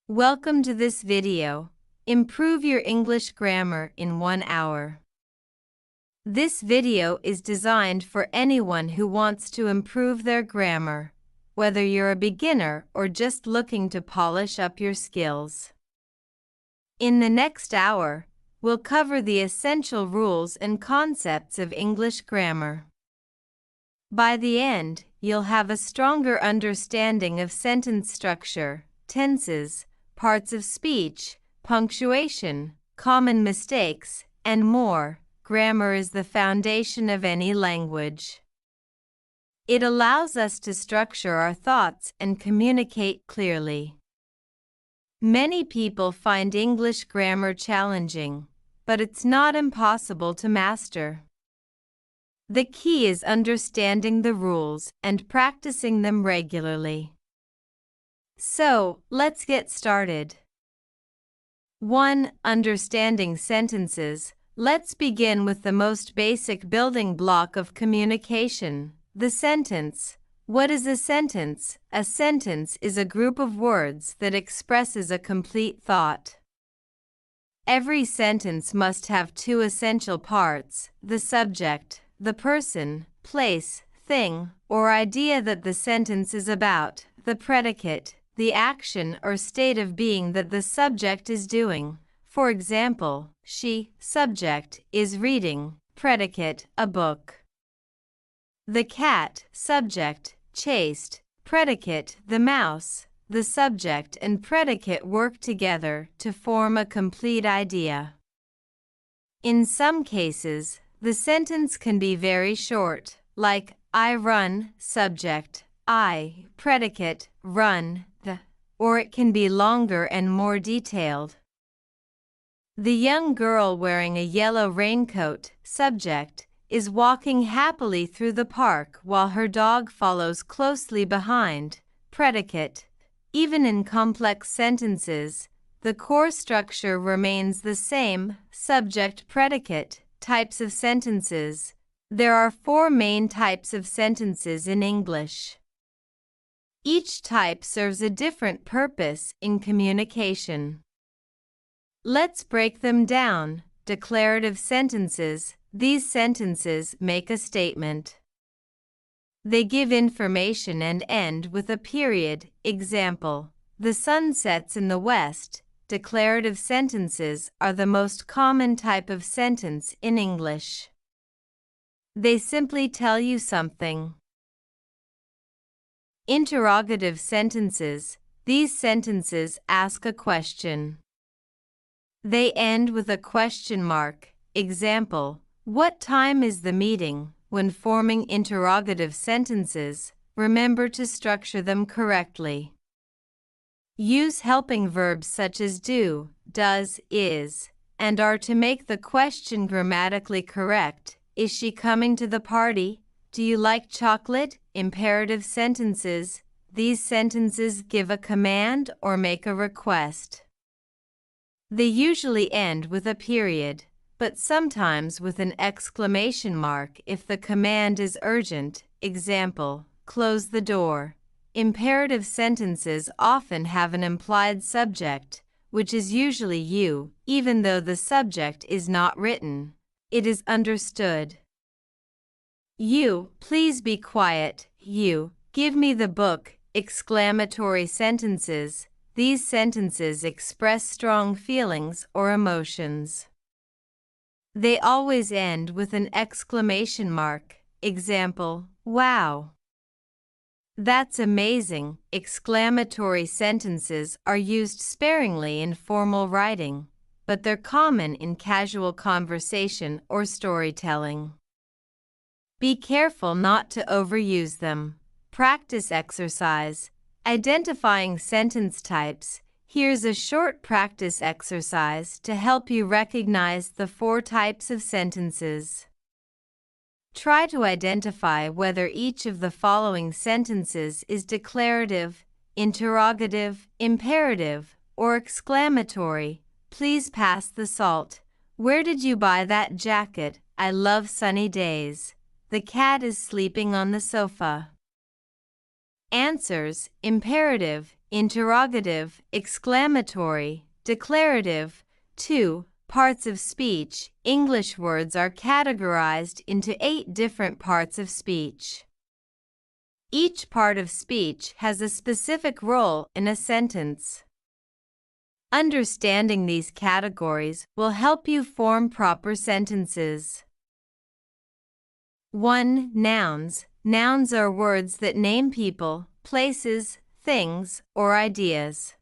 Welcome to this video. Improve your English grammar in 1 hour. This video is designed for anyone who wants to improve their grammar, whether you're a beginner or just looking to polish up your skills. In the next hour, we'll cover the essential rules and concepts of English grammar. By the end, you'll have a stronger understanding of sentence structure, tenses, parts of speech, punctuation, common mistakes, and more. Grammar is the foundation of any language. It allows us to structure our thoughts and communicate clearly. Many people find English grammar challenging, but it's not impossible to master. The key is understanding the rules and practicing them regularly. So, let's get started. 1. Understanding sentences. Let's begin with the most basic building block of communication, the sentence. What is a sentence? A sentence is a group of words that expresses a complete thought. Every sentence must have two essential parts: the subject, the person, place, thing, or idea that the sentence is about, the predicate, the action or state of being that the subject is doing. For example, she, subject, is reading, predicate, a book. The cat, subject, chased, predicate, the mouse. The subject and predicate work together to form a complete idea. In some cases, the sentence can be very short, like, I run, subject, I, predicate, run, or it can be longer and more detailed. The young girl wearing a yellow raincoat, subject, is walking happily through the park while her dog follows closely behind, predicate. Even in complex sentences, the core structure remains the same, subject-predicate. Types of sentences. There are 4 main types of sentences in English. Each type serves a different purpose in communication. Let's break them down. Declarative sentences. These sentences make a statement. They give information and end with a period. Example, the sun sets in the west. Declarative sentences are the most common type of sentence in English. They simply tell you something. Interrogative sentences. These sentences ask a question. They end with a question mark. Example, what time is the meeting? When forming interrogative sentences, remember to structure them correctly. Use helping verbs such as do, does, is, and are to make the question grammatically correct. Is she coming to the party? Do you like chocolate? Imperative sentences. These sentences give a command or make a request. They usually end with a period, but sometimes with an exclamation mark if the command is urgent. Example, close the door. Imperative sentences often have an implied subject, which is usually you, even though the subject is not written. It is understood. You, please be quiet. You, give me the book. Exclamatory sentences. These sentences express strong feelings or emotions. They always end with an exclamation mark. Example, wow. That's amazing. Exclamatory sentences are used sparingly in formal writing, but they're common in casual conversation or storytelling. Be careful not to overuse them. Practice exercise. Identifying sentence types. Here's a short practice exercise to help you recognize the 4 types of sentences. Try to identify whether each of the following sentences is declarative, interrogative, imperative, or exclamatory. Please pass the salt. Where did you buy that jacket? I love sunny days. The cat is sleeping on the sofa. Answers. Imperative. interrogative, exclamatory, declarative. 2. Parts of speech. English words are categorized into 8 different parts of speech. Each part of speech has a specific role in a sentence. Understanding these categories will help you form proper sentences. 1. Nouns. Nouns are words that name people, places, things, or ideas.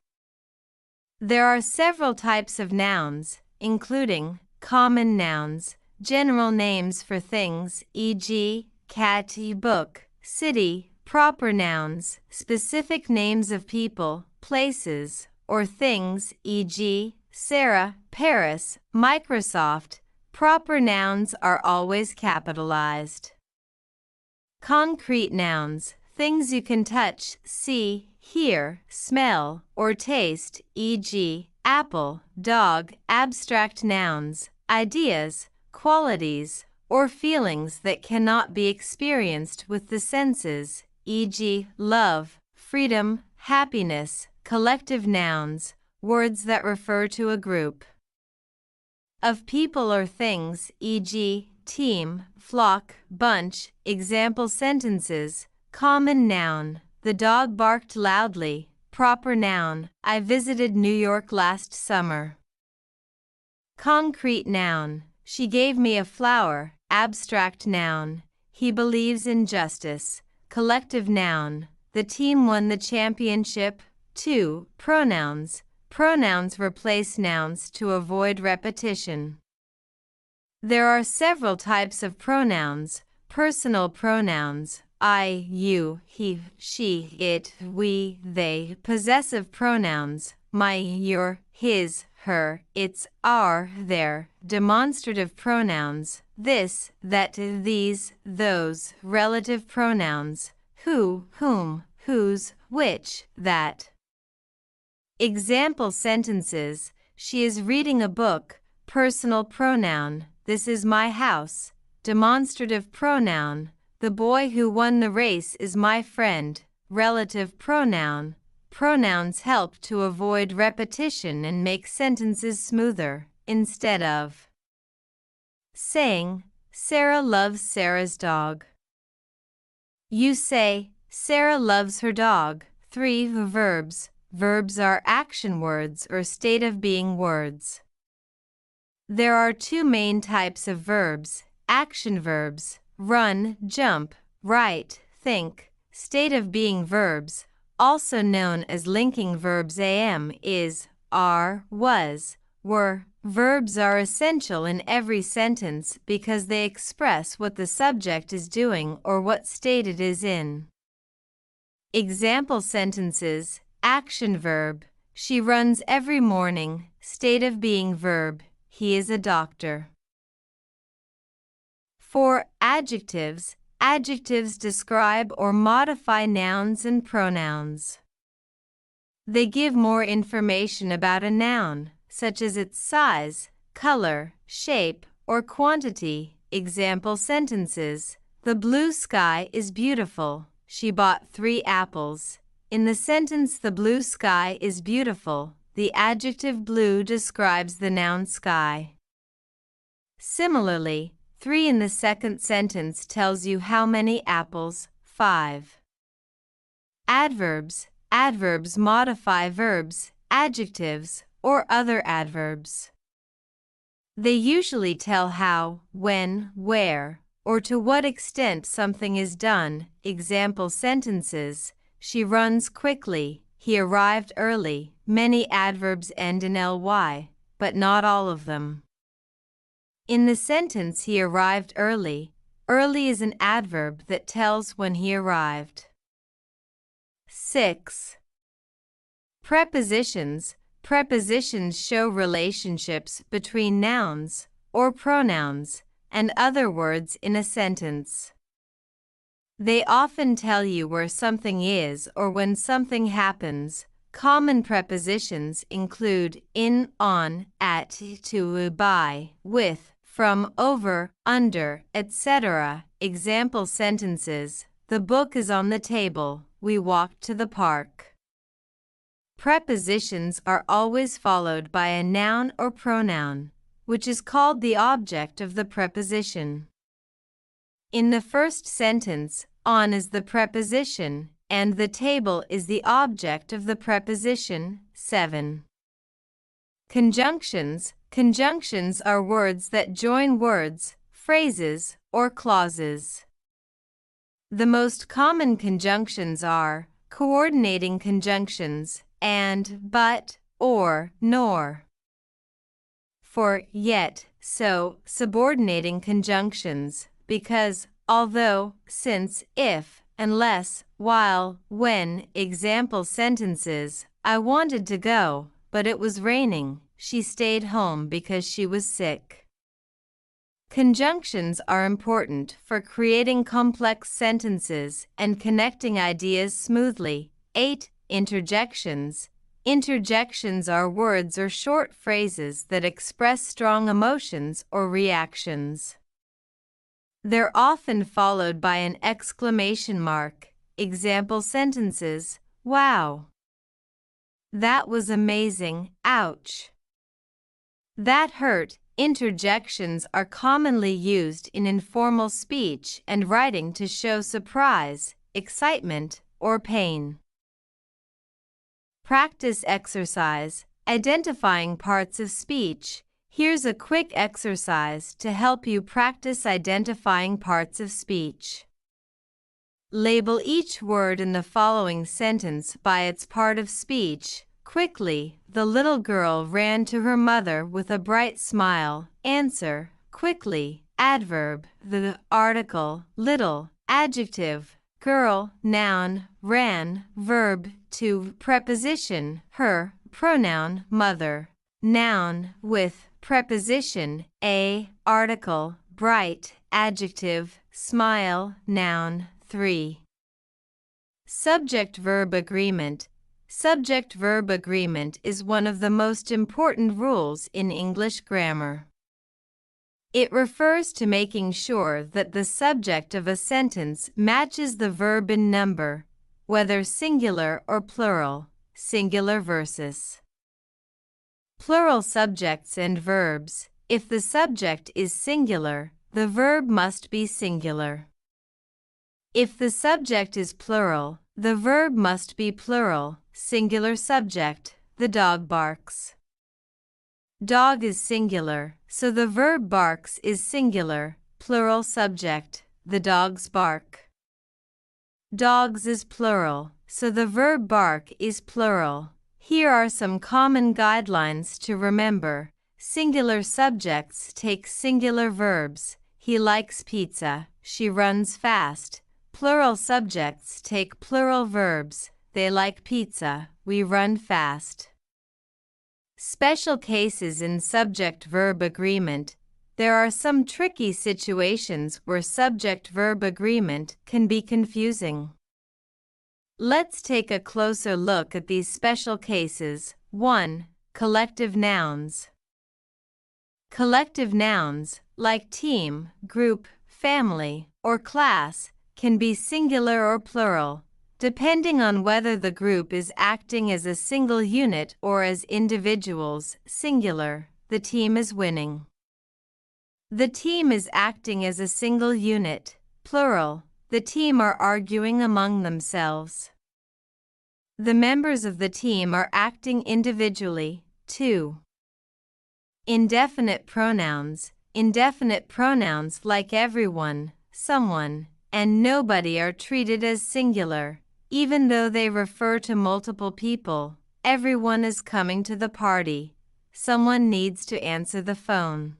There are several types of nouns, including common nouns, general names for things, e.g., cat, book, city, proper nouns, specific names of people, places, or things, e.g., Sarah, Paris, Microsoft. Proper nouns are always capitalized. Concrete nouns, things you can touch, see, hear, smell, or taste, e.g., apple, dog. Abstract nouns, ideas, qualities, or feelings that cannot be experienced with the senses, e.g., love, freedom, happiness. Collective nouns, words that refer to a group of people or things, e.g., team, flock, bunch. Example sentences. Common noun, the dog barked loudly. Proper noun, I visited New York last summer. Concrete noun, she gave me a flower. Abstract noun, he believes in justice. Collective noun, the team won the championship. 2. Pronouns. Pronouns replace nouns to avoid repetition. There are several types of pronouns. Personal pronouns, I, you, he, she, it, we, they. Possessive pronouns, my, your, his, her, its, our, their. Demonstrative pronouns, this, that, these, those. Relative pronouns, who, whom, whose, which, that. Example sentences. She is reading a book. Personal pronoun, this is my house. Demonstrative pronoun, the boy who won the race is my friend. Relative pronoun, pronouns help to avoid repetition and make sentences smoother. Instead of saying, Sarah loves Sarah's dog, you say, Sarah loves her dog. 3. Verbs. Verbs are action words or state of being words. There are 2 main types of verbs. Action verbs, run, jump, write, think. State of being verbs, also known as linking verbs am, is, are, was, were. Verbs are essential in every sentence because they express what the subject is doing or what state it is in. Example sentences. Action verb, she runs every morning. State of being verb, he is a doctor. 4. Adjectives. Adjectives describe or modify nouns and pronouns. They give more information about a noun, such as its size, color, shape, or quantity. Example sentences. The blue sky is beautiful. She bought 3 apples. In the sentence the blue sky is beautiful, the adjective blue describes the noun sky. Similarly, 3 in the second sentence tells you how many apples, 5. Adverbs. Adverbs modify verbs, adjectives, or other adverbs. They usually tell how, when, where, or to what extent something is done. Example sentences. She runs quickly. He arrived early. Many adverbs end in ly, but not all of them. In the sentence he arrived early, early is an adverb that tells when he arrived. 6. Prepositions. Prepositions show relationships between nouns or pronouns and other words in a sentence. They often tell you where something is or when something happens. Common prepositions include in, on, at, to, by, with, from, over, under, etc. Example sentences. The book is on the table. We walked to the park. prepositions are always followed by a noun or pronoun, which is called the object of the preposition. In the first sentence, on is the preposition, and the table is the object of the preposition. 7. Conjunctions. Conjunctions are words that join words, phrases, or clauses. The most common conjunctions are coordinating conjunctions and, but, or, nor. For yet, so, subordinating conjunctions, because, although, since, if, unless, while, when. Example sentences: I wanted to go, but it was raining. She stayed home because she was sick. Conjunctions are important for creating complex sentences and connecting ideas smoothly. 8. Interjections. Interjections are words or short phrases that express strong emotions or reactions. They're often followed by an exclamation mark. Example sentences: Wow! That was amazing. Ouch! That hurt. Interjections are commonly used in informal speech and writing to show surprise, excitement, or pain. Practice exercise: identifying parts of speech. Here's a quick exercise to help you practice identifying parts of speech. Label each word in the following sentence by its part of speech. Quickly, the little girl ran to her mother with a bright smile. Answer: quickly. Adverb: the article, little. Adjective: girl. Noun: ran. Verb: to. Preposition: her. Pronoun: mother. Noun: with. Preposition: a. Article: bright. Adjective: smile. Noun: 3. Subject-verb agreement. Subject-verb agreement is one of the most important rules in English grammar. It refers to making sure that the subject of a sentence matches the verb in number, whether singular or plural. Singular versus plural subjects and verbs. If the subject is singular, the verb must be singular. If the subject is plural, the verb must be plural. Singular subject: the dog barks. Dog is singular, so the verb barks is singular. Plural subject: the dogs bark. Dogs is plural, so the verb bark is plural. Here are some common guidelines to remember. Singular subjects take singular verbs. He likes pizza. She runs fast. Plural subjects take plural verbs. They like pizza. We run fast. Special cases in subject-verb agreement. There are some tricky situations where subject-verb agreement can be confusing. Let's take a closer look at these special cases. 1. Collective nouns. Collective nouns, like team, group, family, or class, can be singular or plural, depending on whether the group is acting as a single unit or as individuals. Singular: the team is winning. The team is acting as a single unit. Plural: the team are arguing among themselves. The members of the team are acting individually. 2. Indefinite pronouns. Indefinite pronouns like everyone, someone, and nobody are treated as singular, even though they refer to multiple people. Everyone is coming to the party. Someone needs to answer the phone.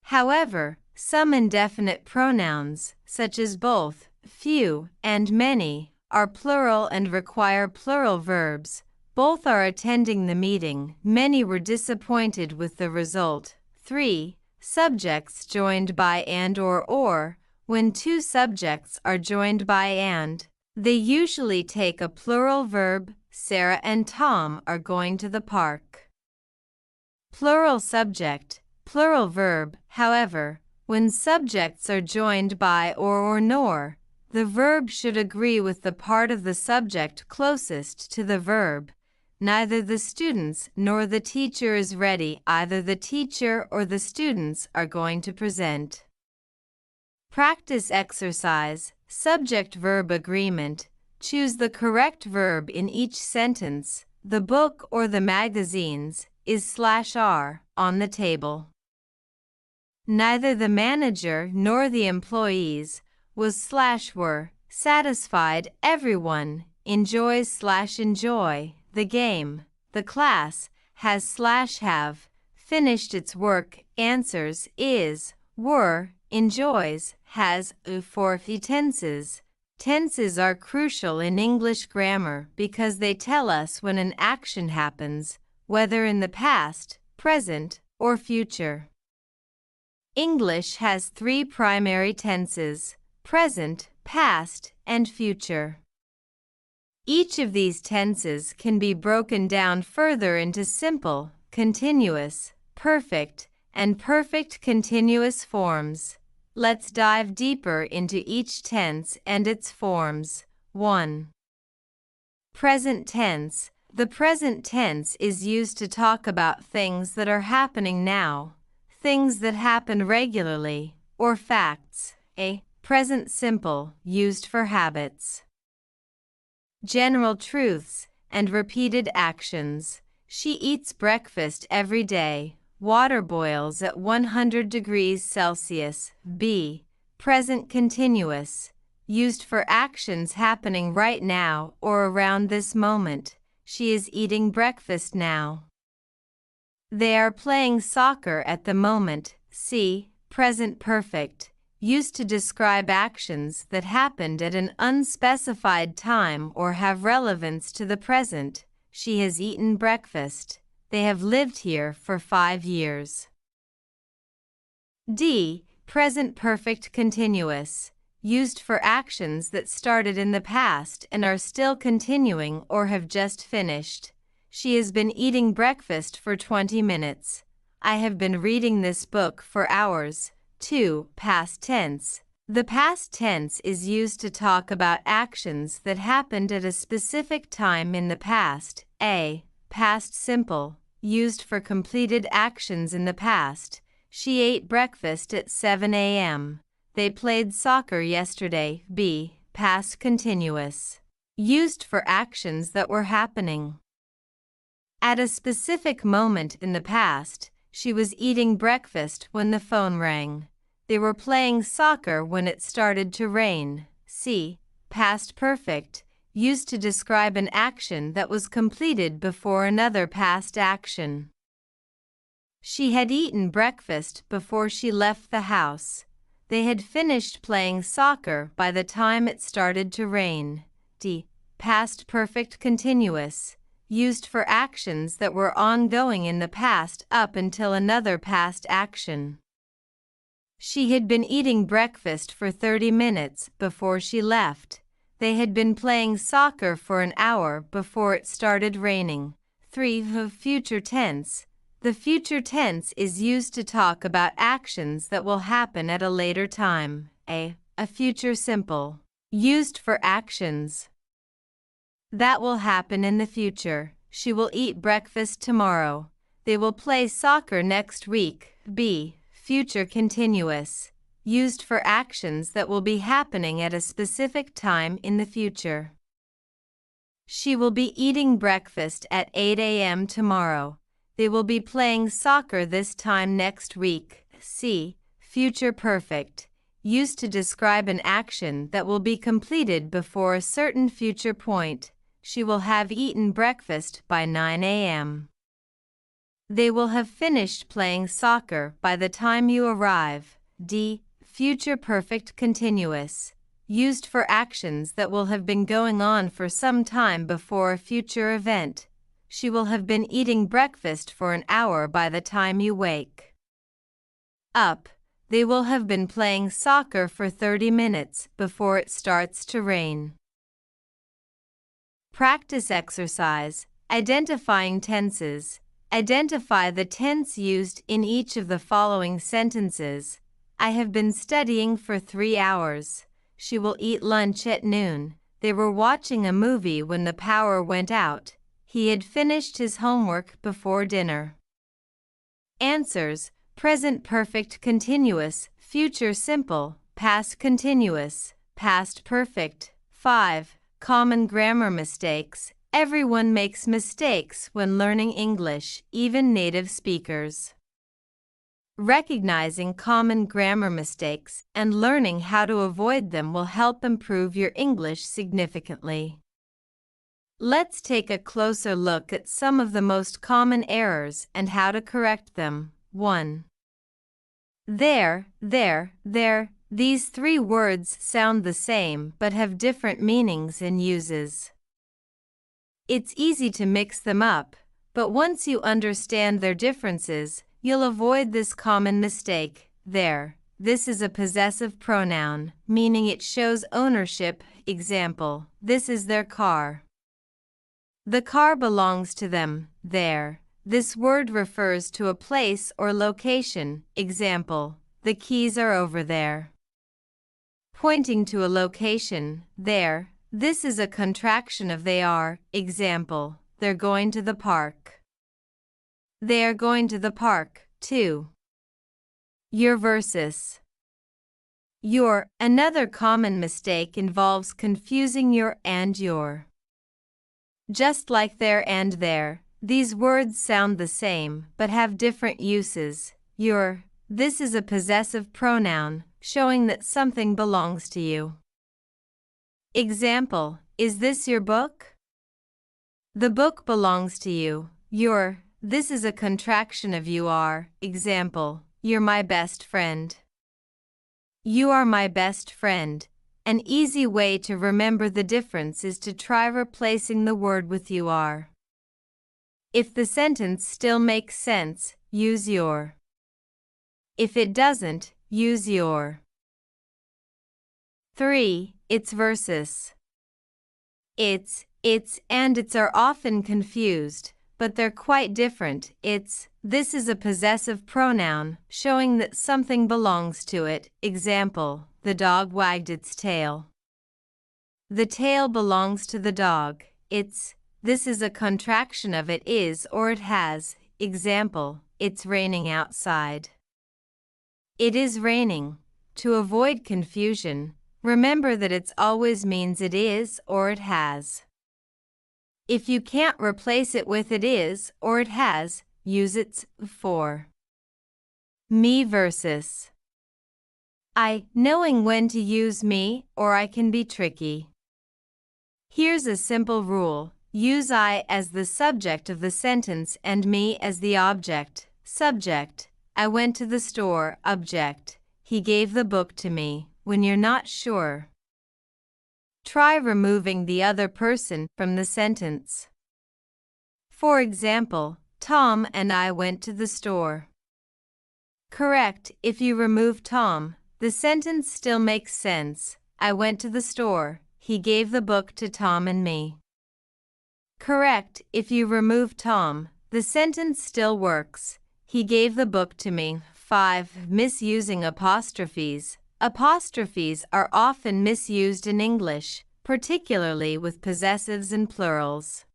However, some indefinite pronouns, such as both, few, and many, are plural and require plural verbs. Both are attending the meeting. Many were disappointed with the result. 3. Subjects joined by and or. When two subjects are joined by and, they usually take a plural verb. Sarah and Tom are going to the park. Plural subject, plural verb. However, when subjects are joined by or nor, The verb should agree with the part of the subject closest to the verb. Neither the students nor the teacher is ready. Either the teacher or the students are going to present. Practice exercise, subject-verb agreement. Choose the correct verb in each sentence. The book or the magazines is /r on the table. Neither the manager nor the employees was/were satisfied. Everyone enjoys/enjoy the game. The class has/have finished its work. Answers is, were, enjoys, has, for tenses. Tenses are crucial in English grammar because they tell us when an action happens, whether in the past, present, or future. English has 3 primary tenses: present, past, and future. Each of these tenses can be broken down further into simple, continuous, perfect, and perfect continuous forms. Let's dive deeper into each tense and its forms. 1. Present tense. The present tense is used to talk about things that are happening now, things that happen regularly, or facts. A. Present simple, used for habits, general truths, and repeated actions. She eats breakfast every day. Water boils at 100 degrees Celsius. B. Present continuous, used for actions happening right now or around this moment. She is eating breakfast now. They are playing soccer at the moment. C. Present perfect, used to describe actions that happened at an unspecified time or have relevance to the present. She has eaten breakfast. They have lived here for 5 years. D. Present perfect continuous, used for actions that started in the past and are still continuing or have just finished. She has been eating breakfast for 20 minutes. I have been reading this book for hours. 2. Past tense. The past tense is used to talk about actions that happened at a specific time in the past. A. Past simple, used for completed actions in the past. She ate breakfast at 7 a.m. They played soccer yesterday. B. Past continuous, used for actions that were happening at a specific moment in the past. She was eating breakfast when the phone rang. They were playing soccer when it started to rain. C. Past perfect, used to describe an action that was completed before another past action. She had eaten breakfast before she left the house. They had finished playing soccer by the time it started to rain. D. Past perfect continuous, used for actions that were ongoing in the past up until another past action. She had been eating breakfast for 30 minutes before she left. They had been playing soccer for an hour before it started raining. 3. Future tense. The future tense is used to talk about actions that will happen at a later time. A future simple, used for actions that will happen in the future. She will eat breakfast tomorrow. They will play soccer next week. B. Future continuous, used for actions that will be happening at a specific time in the future. She will be eating breakfast at 8 a.m. tomorrow. They will be playing soccer this time next week. C. Future perfect, used to describe an action that will be completed before a certain future point. She will have eaten breakfast by 9 a.m. They will have finished playing soccer by the time you arrive. D. Future perfect continuous, used for actions that will have been going on for some time before a future event. She will have been eating breakfast for an hour by the time you wake up. They will have been playing soccer for 30 minutes before it starts to rain. Practice exercise. Identifying tenses. Identify the tense used in each of the following sentences. I have been studying for 3 hours. She will eat lunch at noon. They were watching a movie when the power went out. He had finished his homework before dinner. Answers: present perfect continuous, future simple, past continuous, past perfect. 5. Common grammar mistakes. Everyone makes mistakes when learning English, even native speakers. Recognizing common grammar mistakes and learning how to avoid them will help improve your English significantly. Let's take a closer look at some of the most common errors and how to correct them. 1. There. These three words sound the same but have different meanings and uses. It's easy to mix them up, but once you understand their differences, you'll avoid this common mistake. There. This is a possessive pronoun, meaning it shows ownership. Example: this is their car. The car belongs to them. There. This word refers to a place or location. Example: the keys are over there. Pointing to a location. There. This is a contraction of they are. Example: they're going to the park. They are going to the park. 2. Your versus your. Another common mistake involves confusing your and your. Just like there and there, these words sound the same but have different uses. Your. This is a possessive pronoun, showing that something belongs to you. Example: is this your book? The book belongs to you. Your. This is a contraction of you are. Example: you're my best friend. You are my best friend. An easy way to remember the difference is to try replacing the word with you are. If the sentence still makes sense, use your. If it doesn't, use your. 3. It's versus. It's and its are often confused, but they're quite different. This is a possessive pronoun, showing that something belongs to it. Example: the dog wagged its tail. The tail belongs to the dog. This is a contraction of it is or it has. Example: it's raining outside. It is raining. To avoid confusion, remember that it always means it is or it has. If you can't replace it with it is or it has, use it's for. Me versus I. Knowing when to use me or I can be tricky. Here's a simple rule. Use I as the subject of the sentence and me as the object. Subject: I went to the store. Object: he gave the book to me. When you're not sure, try removing the other person from the sentence. For example, Tom and I went to the store. Correct: if you remove Tom, the sentence still makes sense. I went to the store. He gave the book to Tom and me. Correct: if you remove Tom, the sentence still works. He gave the book to me. 5. Misusing apostrophes. Apostrophes are often misused in English, particularly with possessives and plurals.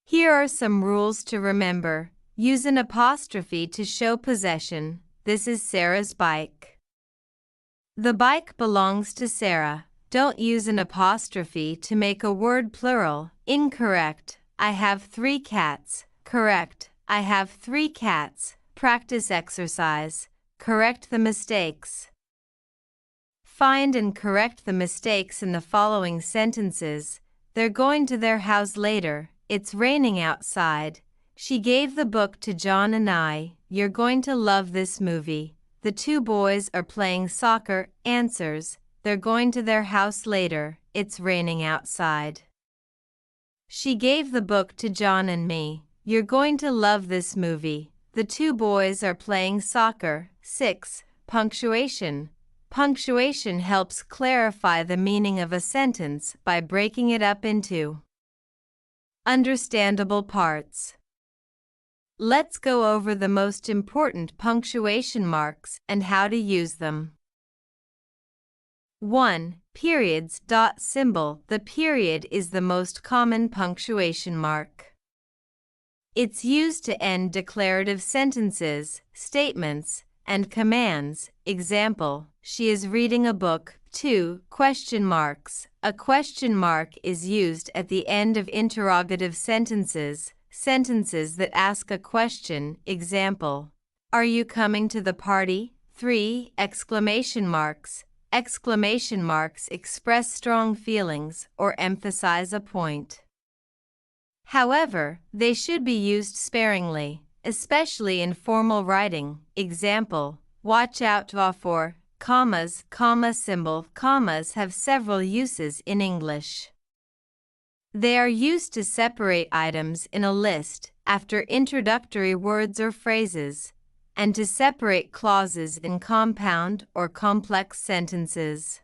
Here are some rules to remember. Use an apostrophe to show possession. This is Sarah's bike. The bike belongs to Sarah. Don't use an apostrophe to make a word plural. Incorrect: I have 3 cats. Correct: I have 3 cats. Practice exercise. Correct the mistakes. Find and correct the mistakes in the following sentences. They're going to their house later. It's raining outside. She gave the book to John and I. You're going to love this movie. The 2 boys are playing soccer. Answers: they're going to their house later. It's raining outside. She gave the book to John and me. You're going to love this movie. The 2 boys are playing soccer. 6. Punctuation. Punctuation helps clarify the meaning of a sentence by breaking it up into understandable parts. Let's go over the most important punctuation marks and how to use them. 1. Periods. Dot symbol. The period is the most common punctuation mark. It's used to end declarative sentences, statements, and commands. Example, she is reading a book. 2. Question marks. A question mark is used at the end of interrogative sentences, sentences that ask a question. Example, are you coming to the party? 3. Exclamation marks. Exclamation marks express strong feelings or emphasize a point. However, they should be used sparingly, especially in formal writing. Example, watch out for commas, comma symbol. Commas have several uses in English. They are used to separate items in a list after introductory words or phrases, and to separate clauses in compound or complex sentences.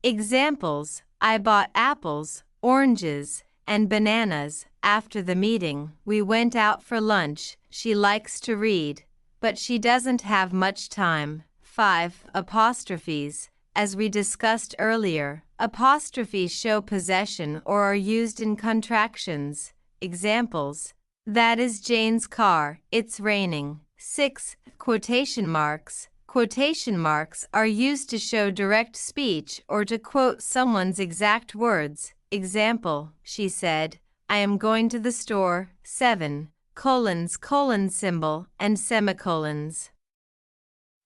Examples, I bought apples, oranges, and bananas. After the meeting, we went out for lunch. She likes to read, but she doesn't have much time. 5. Apostrophes. As we discussed earlier, apostrophes show possession or are used in contractions. Examples, that is Jane's car, it's raining. 6. Quotation marks. Quotation marks are used to show direct speech or to quote someone's exact words. Example, she said, I am going to the store. 7. Colons, colon symbol, and semicolons.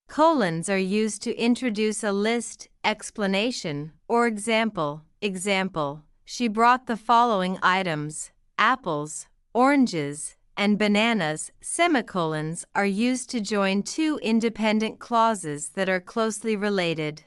Colons are used to introduce a list, explanation, or example. Example, she brought the following items, apples, oranges, and bananas. Semicolons are used to join two independent clauses that are closely related.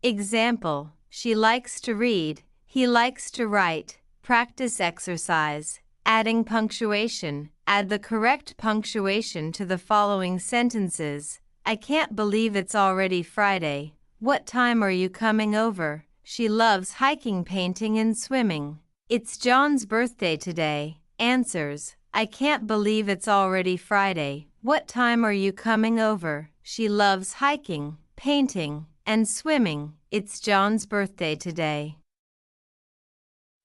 Example, she likes to read, he likes to write. Practice exercise. Adding punctuation. Add the correct punctuation to the following sentences. I can't believe it's already Friday. What time are you coming over? She loves hiking, painting, and swimming. It's John's birthday today. Answers. I can't believe it's already Friday. What time are you coming over? She loves hiking, painting, and swimming. It's John's birthday today.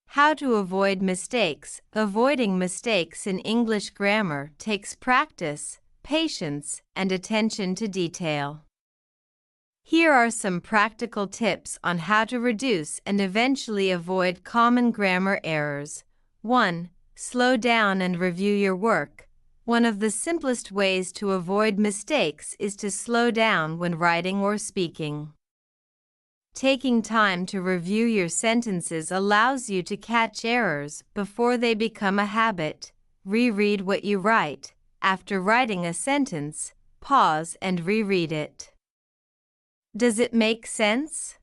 How to avoid mistakes. Avoiding mistakes in English grammar takes practice, patience, and attention to detail. Here are some practical tips on how to reduce and eventually avoid common grammar errors. 1. Slow down and review your work. One of the simplest ways to avoid mistakes is to slow down when writing or speaking. Taking time to review your sentences allows you to catch errors before they become a habit. Reread what you write. After writing a sentence, pause and reread it. Does it make sense?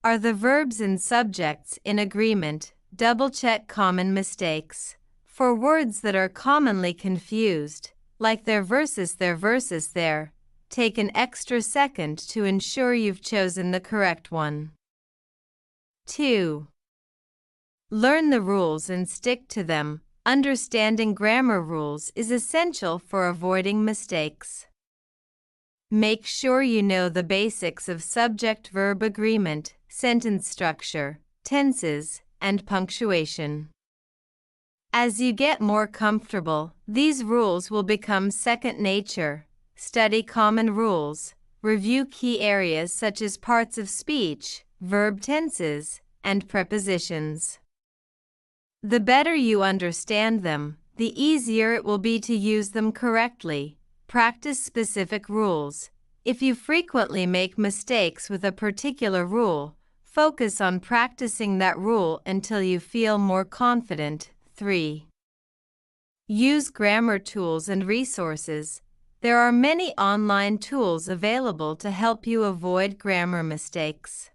Are the verbs and subjects in agreement? Double-check common mistakes. For words that are commonly confused, like there versus there, take an extra second to ensure you've chosen the correct one. 2. Learn the rules and stick to them. Understanding grammar rules is essential for avoiding mistakes. Make sure you know the basics of subject-verb agreement, sentence structure, tenses, and punctuation. As you get more comfortable, these rules will become second nature. Study common rules. Review key areas such as parts of speech, verb tenses, and prepositions. The better you understand them, the easier it will be to use them correctly. Practice specific rules. If you frequently make mistakes with a particular rule, focus on practicing that rule until you feel more confident. 3. Use grammar tools and resources. There are many online tools available to help you avoid grammar mistakes.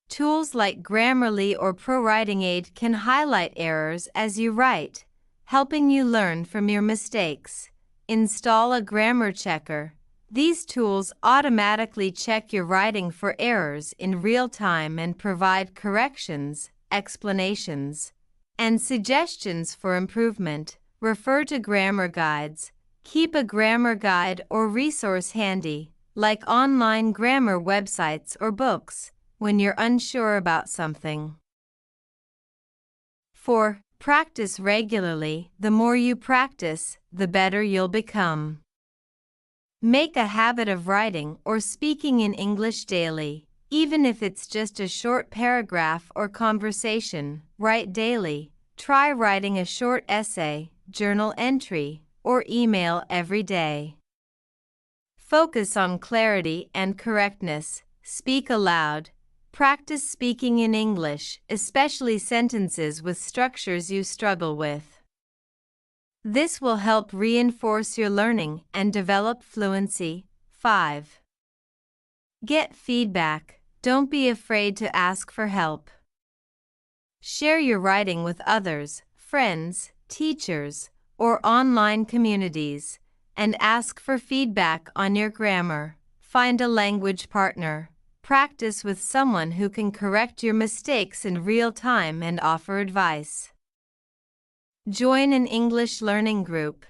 Tools like Grammarly or ProWriting Aid can highlight errors as you write, helping you learn from your mistakes. Install a grammar checker. These tools automatically check your writing for errors in real time and provide corrections, explanations, and suggestions for improvement. Refer to grammar guides. Keep a grammar guide or resource handy, like online grammar websites or books, when you're unsure about something. 4. Practice regularly. The more you practice, the better you'll become. Make a habit of writing or speaking in English daily, even if it's just a short paragraph or conversation. Write daily. Try writing a short essay, journal entry, or email every day. Focus on clarity and correctness. Speak aloud. Practice speaking in English, especially sentences with structures you struggle with. This will help reinforce your learning and develop fluency. 5. Get feedback. Don't be afraid to ask for help. Share your writing with others, friends, teachers, or online communities, and ask for feedback on your grammar. Find a language partner. Practice with someone who can correct your mistakes in real time and offer advice. Join an English learning group.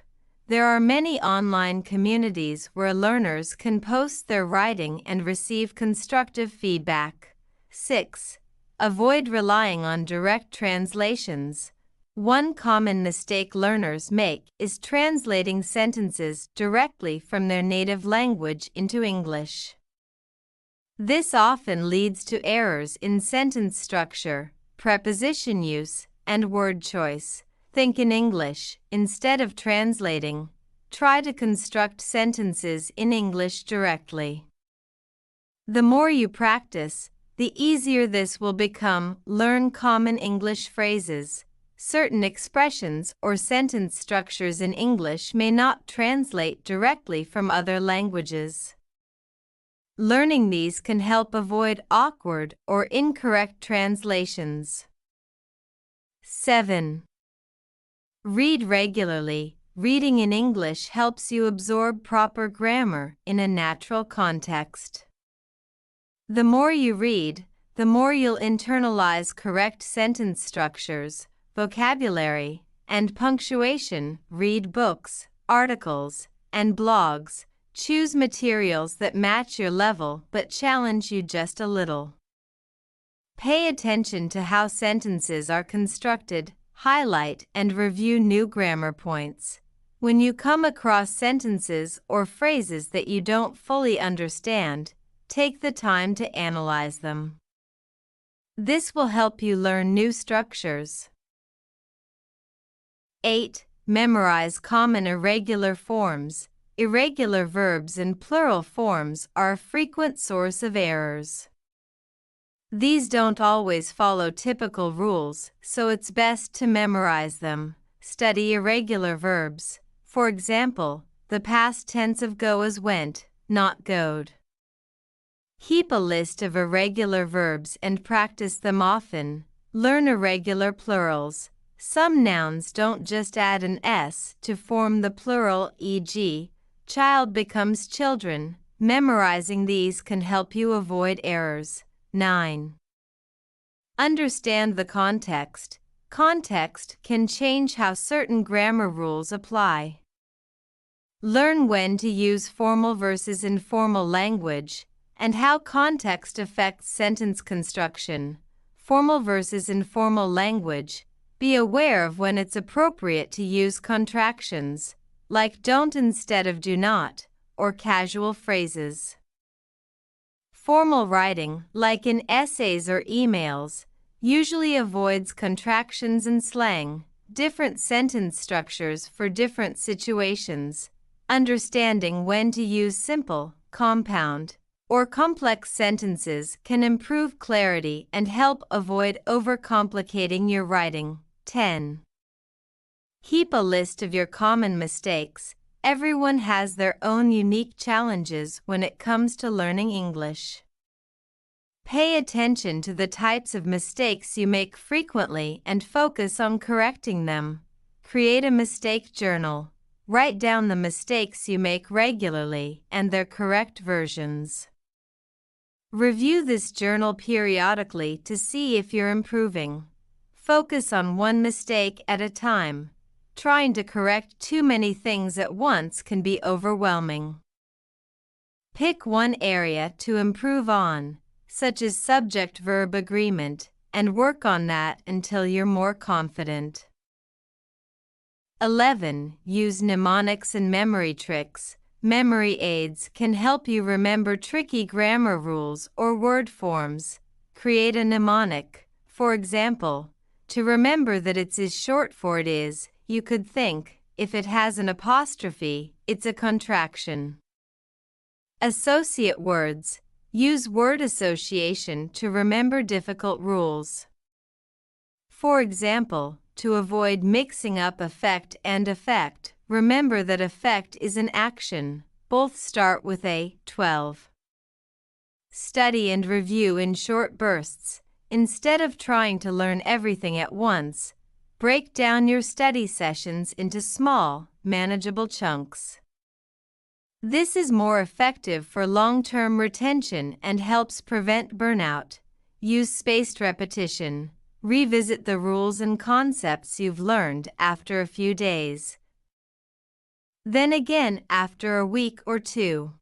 There are many online communities where learners can post their writing and receive constructive feedback. 6. Avoid relying on direct translations. One common mistake learners make is translating sentences directly from their native language into English. This often leads to errors in sentence structure, preposition use, and word choice. Think in English instead of translating. Try to construct sentences in English directly. The more you practice, the easier this will become. Learn common English phrases. Certain expressions or sentence structures in English may not translate directly from other languages. Learning these can help avoid awkward or incorrect translations. 7. Read regularly. Reading in English helps you absorb proper grammar in a natural context. The more you read, the more you'll internalize correct sentence structures, vocabulary, and punctuation. Read books, articles, and blogs. Choose materials that match your level but challenge you just a little. Pay attention to how sentences are constructed. Highlight and review new grammar points. When you come across sentences or phrases that you don't fully understand, take the time to analyze them. This will help you learn new structures. 8. Memorize common irregular forms. Irregular verbs in plural forms are a frequent source of errors. These don't always follow typical rules, so it's best to memorize them. Study irregular verbs. For example, the past tense of go is went, not goed. Keep a list of irregular verbs and practice them often. Learn irregular plurals. Some nouns don't just add an s to form the plural, e.g., child becomes children. Memorizing these can help you avoid errors. 9. Understand the context. Context can change how certain grammar rules apply. Learn when to use formal versus informal language and how context affects sentence construction. Formal versus informal language. Be aware of when it's appropriate to use contractions, like don't instead of do not, or casual phrases. Formal writing, like in essays or emails, usually avoids contractions and slang, different sentence structures for different situations. Understanding when to use simple, compound, or complex sentences can improve clarity and help avoid overcomplicating your writing. 10. Keep a list of your common mistakes. Everyone has their own unique challenges when it comes to learning English. Pay attention to the types of mistakes you make frequently and focus on correcting them. Create a mistake journal. Write down the mistakes you make regularly and their correct versions. Review this journal periodically to see if you're improving. Focus on one mistake at a time. Trying to correct too many things at once can be overwhelming. Pick one area to improve on, such as subject-verb agreement, and work on that until you're more confident. 11. Use mnemonics and memory tricks. Memory aids can help you remember tricky grammar rules or word forms. Create a mnemonic. For example, to remember that it's is short for it is, you could think, if it has an apostrophe, it's a contraction. Associate words. Use word association to remember difficult rules. For example, to avoid mixing up affect and effect, remember that effect is an action. Both start with a. 12. Study and review in short bursts. Instead of trying to learn everything at once, break down your study sessions into small, manageable chunks. This is more effective for long-term retention and helps prevent burnout. Use spaced repetition. Revisit the rules and concepts you've learned after a few days. Then again after a week or two.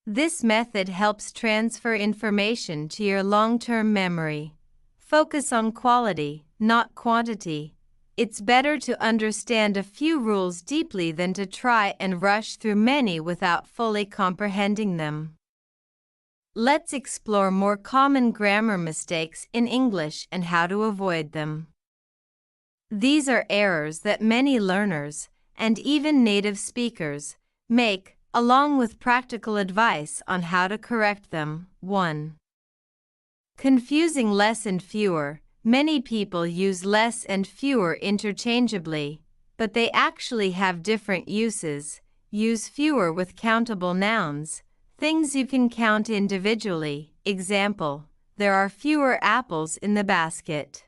This method helps transfer information to your long-term memory. Focus on quality, not quantity. It's better to understand a few rules deeply than to try and rush through many without fully comprehending them. Let's explore more common grammar mistakes in English and how to avoid them. These are errors that many learners, and even native speakers, make, along with practical advice on how to correct them. 1. Confusing less and fewer. Many people use less and fewer interchangeably, but they actually have different uses. Use fewer with countable nouns, things you can count individually. Example, there are fewer apples in the basket.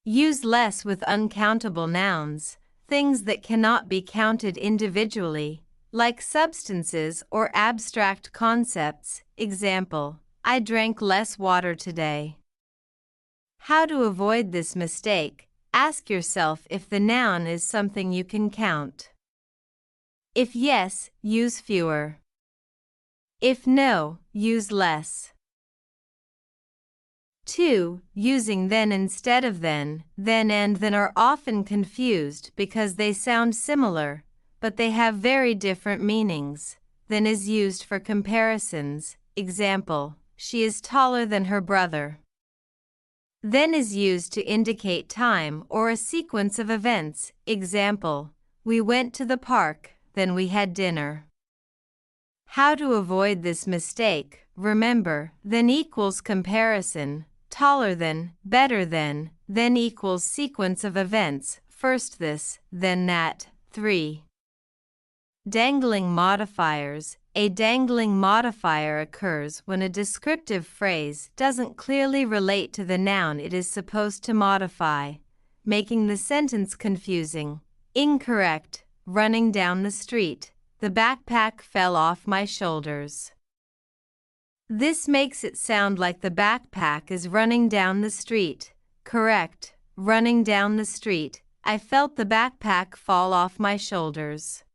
Use less with uncountable nouns, things that cannot be counted individually, like substances or abstract concepts. Example, I drank less water today. How to avoid this mistake? Ask yourself if the noun is something you can count. If yes, use fewer. If no, use less. 2. Using then instead of then. Then and then are often confused because they sound similar, but they have very different meanings. Then is used for comparisons. Example, she is taller than her brother. Then is used to indicate time or a sequence of events. Example, we went to the park, then we had dinner. How to avoid this mistake? Remember, then equals comparison, taller than, better than, then equals sequence of events, first this, then that. 3. Dangling modifiers. A dangling modifier occurs when a descriptive phrase doesn't clearly relate to the noun it is supposed to modify, making the sentence confusing. Incorrect. Running down the street. The backpack fell off my shoulders. This makes it sound like the backpack is running down the street. Correct. Running down the street. I felt the backpack fall off my shoulders.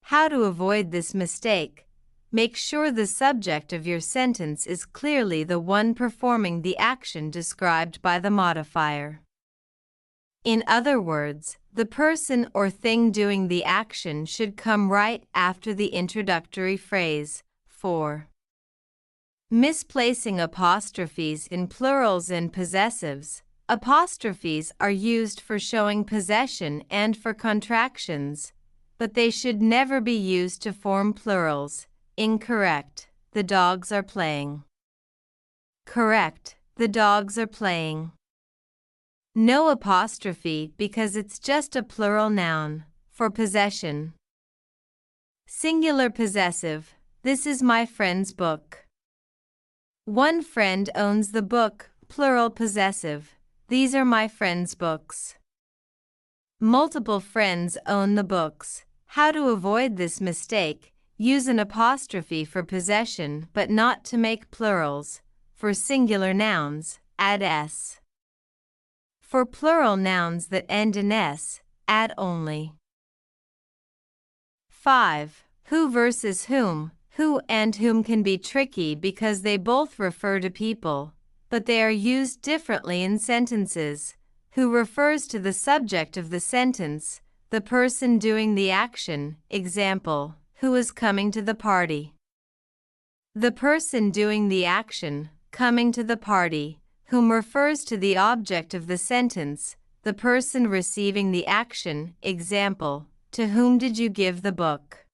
How to avoid this mistake? Make sure the subject of your sentence is clearly the one performing the action described by the modifier. In other words, the person or thing doing the action should come right after the introductory phrase. 4. Misplacing apostrophes in plurals and possessives. Apostrophes are used for showing possession and for contractions, but they should never be used to form plurals. Incorrect. The dogs are playing. Correct. The dogs are playing. No apostrophe because it's just a plural noun, for possession. Singular possessive. This is my friend's book. One friend owns the book, plural possessive. These are my friend's books. Multiple friends own the books. How to avoid this mistake? Use an apostrophe for possession but not to make plurals. For singular nouns, add s. For plural nouns that end in s, add only. 5. Who versus whom. Who and whom can be tricky because they both refer to people, but they are used differently in sentences. Who refers to the subject of the sentence, the person doing the action. Example, who is coming to the party? The person doing the action, coming to the party. Whom refers to the object of the sentence, the person receiving the action. Example, to whom did you give the book?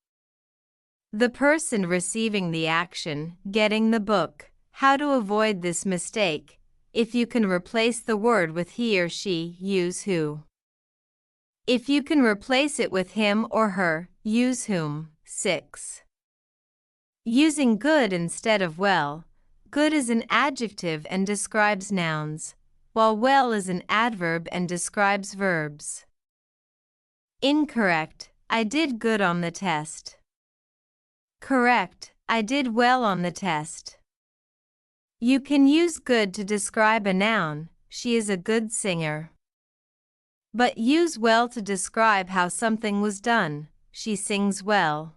The person receiving the action, getting the book. How to avoid this mistake. If you can replace the word with he or she, use who. If you can replace it with him or her, use whom. 6. Using good instead of well. Good is an adjective and describes nouns, while well is an adverb and describes verbs. Incorrect, I did good on the test. Correct, I did well on the test. You can use good to describe a noun, she is a good singer. But use well to describe how something was done, she sings well.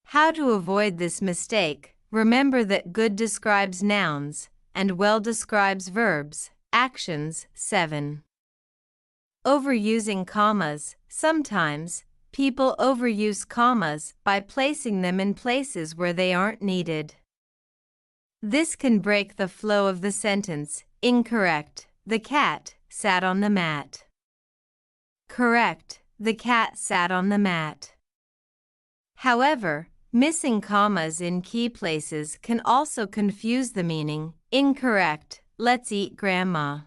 How to avoid this mistake. Remember that good describes nouns, and well describes verbs, actions. 7. Overusing commas. Sometimes, people overuse commas by placing them in places where they aren't needed. This can break the flow of the sentence. Incorrect, the cat sat on the mat. Correct, the cat sat on the mat. However, missing commas in key places can also confuse the meaning. Incorrect, let's eat grandma.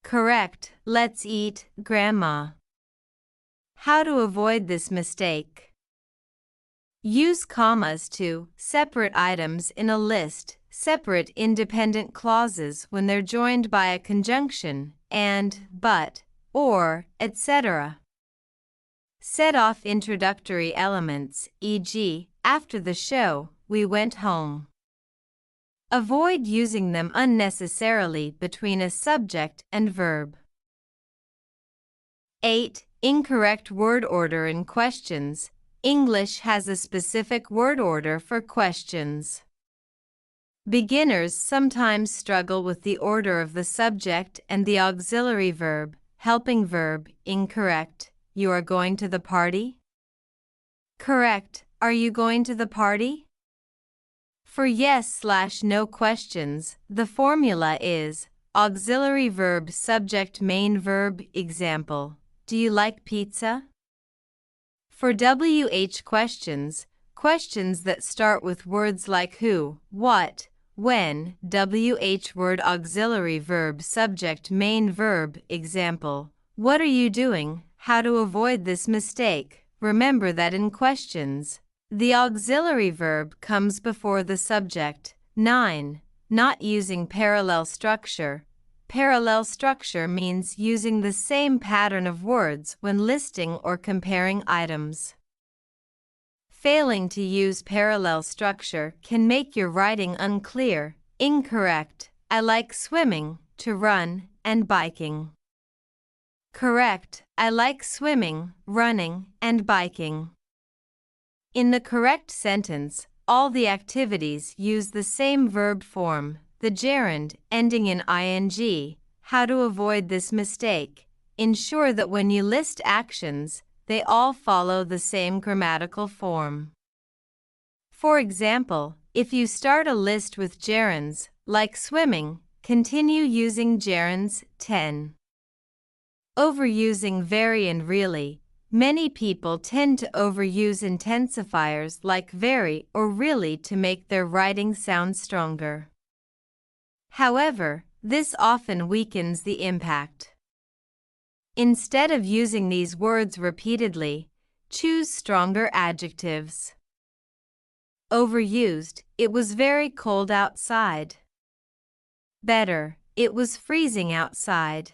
Correct, let's eat grandma. How to avoid this mistake. Use commas to separate items in a list, separate independent clauses when they're joined by a conjunction, and, but, or, etc. Set off introductory elements, e.g., after the show, we went home. Avoid using them unnecessarily between a subject and verb. 8. Incorrect word order in questions. English has a specific word order for questions. Beginners sometimes struggle with the order of the subject and the auxiliary verb, helping verb. Incorrect. You are going to the party? Correct. Are you going to the party? For yes/no questions, the formula is auxiliary verb subject main verb. Example, do you like pizza? For WH questions, questions that start with words like who, what, when, WH word auxiliary verb subject main verb. Example, what are you doing? How to avoid this mistake. Remember that in questions, the auxiliary verb comes before the subject. 9. Not using parallel structure. Parallel structure means using the same pattern of words when listing or comparing items. Failing to use parallel structure can make your writing unclear. Incorrect. I like swimming, to run, and biking. Correct. I like swimming, running, and biking. In the correct sentence, all the activities use the same verb form, the gerund, ending in ing. How to avoid this mistake. Ensure that when you list actions, they all follow the same grammatical form. For example, if you start a list with gerunds, like swimming, continue using gerunds. 10. Overusing very and really. Many people tend to overuse intensifiers like very or really to make their writing sound stronger. However, this often weakens the impact. Instead of using these words repeatedly, choose stronger adjectives. Overused, it was very cold outside. Better, it was freezing outside.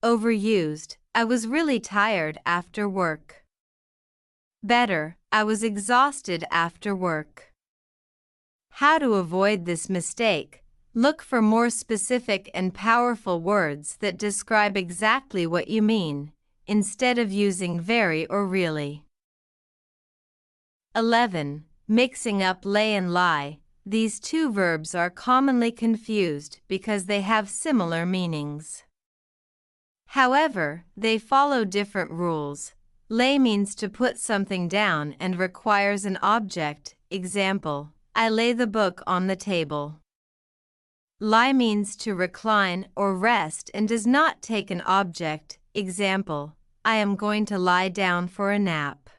Overused, I was really tired after work. Better, I was exhausted after work. How to avoid this mistake. Look for more specific and powerful words that describe exactly what you mean, instead of using very or really. 11. Mixing up lay and lie. These two verbs are commonly confused because they have similar meanings. However, they follow different rules. Lay means to put something down and requires an object. Example, I lay the book on the table. Lie means to recline or rest and does not take an object. Example, I am going to lie down for a nap.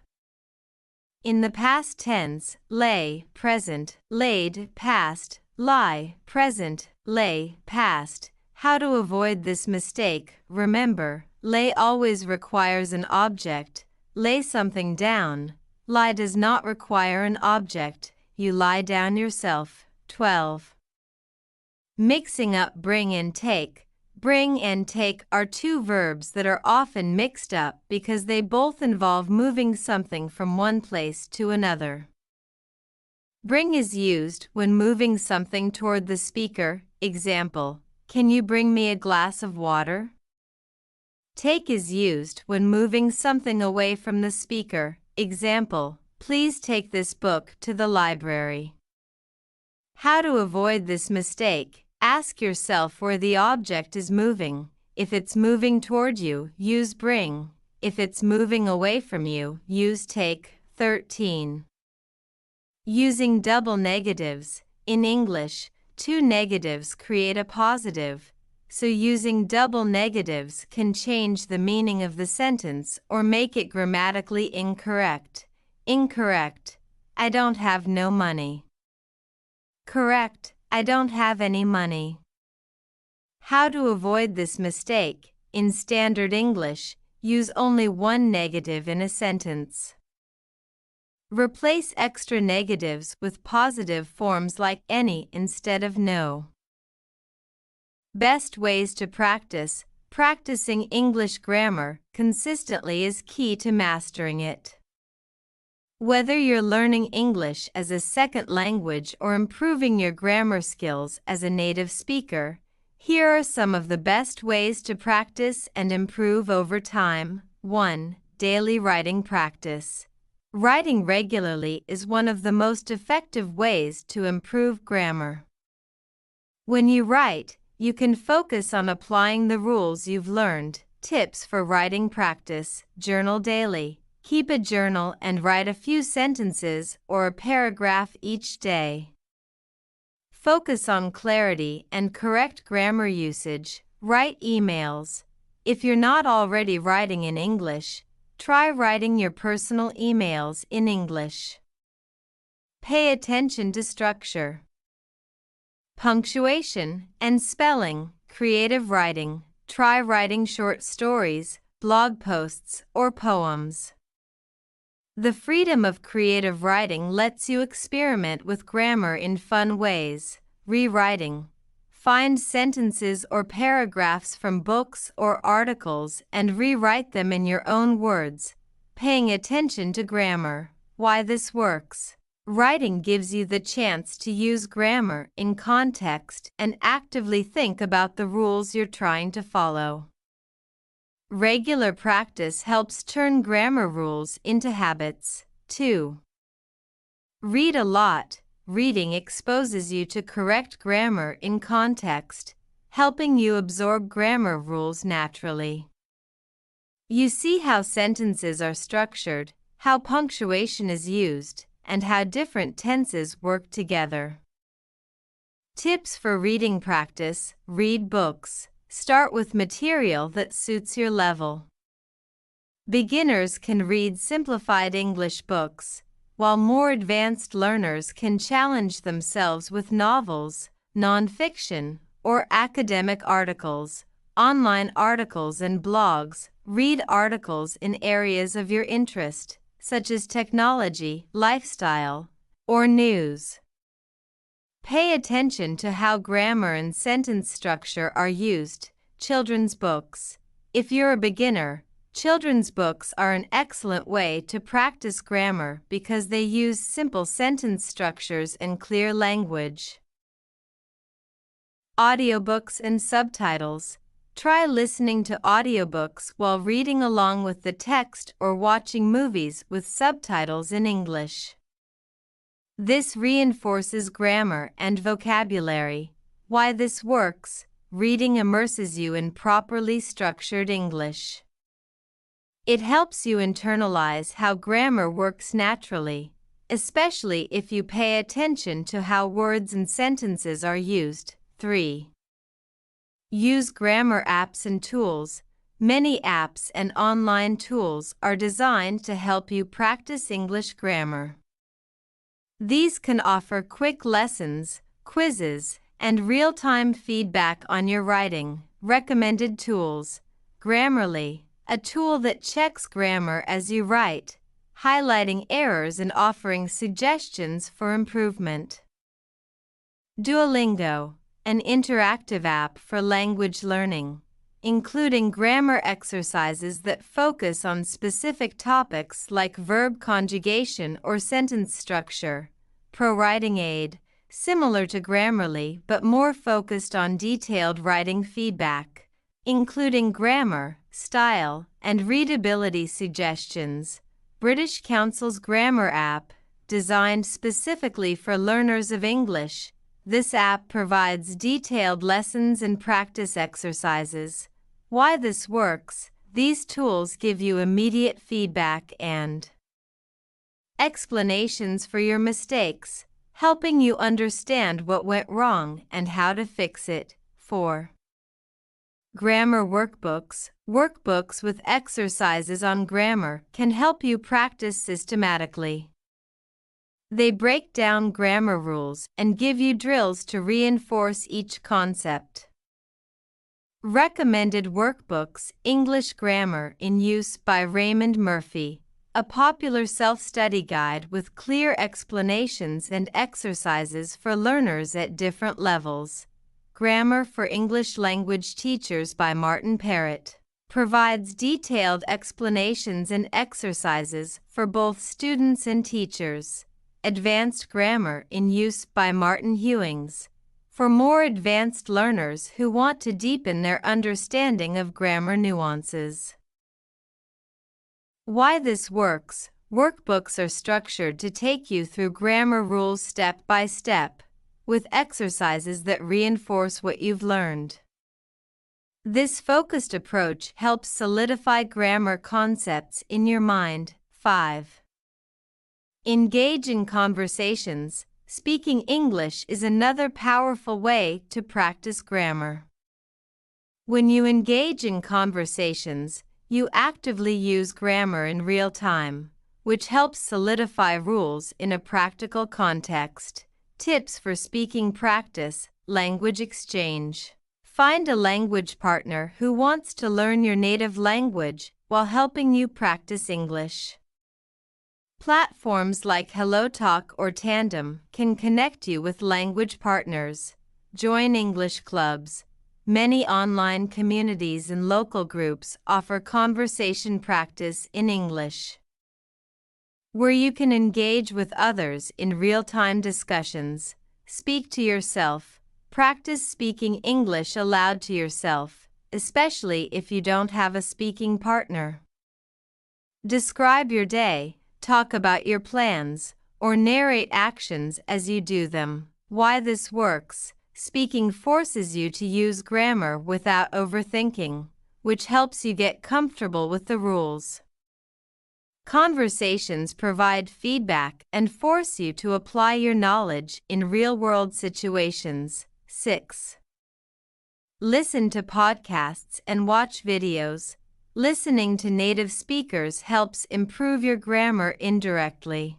In the past tense, lay, present, laid, past, lie, present, lay, past. How to avoid this mistake? Remember, lay always requires an object. Lay something down. Lie does not require an object. You lie down yourself. 12. Mixing up bring and take. Bring and take are two verbs that are often mixed up because they both involve moving something from one place to another. Bring is used when moving something toward the speaker. Example, can you bring me a glass of water? Take is used when moving something away from the speaker. Example, please take this book to the library. How to avoid this mistake? Ask yourself where the object is moving. If it's moving toward you, use bring. If it's moving away from you, use take. 13. Using double negatives. In English, two negatives create a positive, so using double negatives can change the meaning of the sentence or make it grammatically incorrect. Incorrect, I don't have no money. Correct, I don't have any money. How to avoid this mistake? In standard English, use only one negative in a sentence. Replace extra negatives with positive forms like any instead of no. Best ways to practice. Practicing English grammar consistently is key to mastering it. Whether you're learning English as a second language or improving your grammar skills as a native speaker, here are some of the best ways to practice and improve over time. 1. Daily writing practice. Writing regularly is one of the most effective ways to improve grammar. When you write, you can focus on applying the rules you've learned. Tips for writing practice. Journal daily. Keep a journal and write a few sentences or a paragraph each day. Focus on clarity and correct grammar usage. Write emails. If you're not already writing in English, try writing your personal emails in English. Pay attention to structure, punctuation, and spelling. Creative writing. Try writing short stories, blog posts, or poems. The freedom of creative writing lets you experiment with grammar in fun ways. Rewriting. Find sentences or paragraphs from books or articles and rewrite them in your own words, paying attention to grammar. Why this works. Writing gives you the chance to use grammar in context and actively think about the rules you're trying to follow. Regular practice helps turn grammar rules into habits. 2. Read a lot. Reading exposes you to correct grammar in context, helping you absorb grammar rules naturally. You see how sentences are structured, how punctuation is used, and how different tenses work together. Tips for reading practice. Read books. Start with material that suits your level. Beginners can read simplified English books, while more advanced learners can challenge themselves with novels, nonfiction, or academic articles, online articles and blogs. Read articles in areas of your interest, such as technology, lifestyle, or news. Pay attention to how grammar and sentence structure are used. Children's books. If you're a beginner, children's books are an excellent way to practice grammar because they use simple sentence structures and clear language. Audiobooks and subtitles. Try listening to audiobooks while reading along with the text or watching movies with subtitles in English. This reinforces grammar and vocabulary. Why this works: reading immerses you in properly structured English. It helps you internalize how grammar works naturally, especially if you pay attention to how words and sentences are used. 3. Use grammar apps and tools. Many apps and online tools are designed to help you practice English grammar. These can offer quick lessons, quizzes, and real-time feedback on your writing. Recommended tools: Grammarly, a tool that checks grammar as you write, highlighting errors and offering suggestions for improvement. Duolingo, an interactive app for language learning, including grammar exercises that focus on specific topics like verb conjugation or sentence structure. Pro Writing Aid, similar to Grammarly but more focused on detailed writing feedback, including grammar, style, and readability suggestions. British Council's grammar app, designed specifically for learners of English. This app provides detailed lessons and practice exercises. Why this works: these tools give you immediate feedback and explanations for your mistakes, helping you understand what went wrong and how to fix it. 4. Grammar workbooks. Workbooks with exercises on grammar can help you practice systematically. They break down grammar rules and give you drills to reinforce each concept. Recommended workbooks: English Grammar in Use by Raymond Murphy, a popular self-study guide with clear explanations and exercises for learners at different levels. Grammar for English Language Teachers by Martin Parrott provides detailed explanations and exercises for both students and teachers. Advanced Grammar in Use by Martin Hewings, for more advanced learners who want to deepen their understanding of grammar nuances. Why this works: workbooks are structured to take you through grammar rules step by step, with exercises that reinforce what you've learned. This focused approach helps solidify grammar concepts in your mind. 5. Engage in conversations. Speaking English is another powerful way to practice grammar. When you engage in conversations, you actively use grammar in real time, which helps solidify rules in a practical context. Tips for speaking practice: language exchange. Find a language partner who wants to learn your native language while helping you practice English. Platforms like HelloTalk or Tandem can connect you with language partners. Join English clubs. Many online communities and local groups offer conversation practice in English, where you can engage with others in real-time discussions. Speak to yourself. Practice speaking English aloud to yourself, especially if you don't have a speaking partner. Describe your day. Talk about your plans, or narrate actions as you do them. Why this works: speaking forces you to use grammar without overthinking, which helps you get comfortable with the rules. Conversations provide feedback and force you to apply your knowledge in real-world situations. 6. Listen to podcasts and watch videos. Listening to native speakers helps improve your grammar indirectly.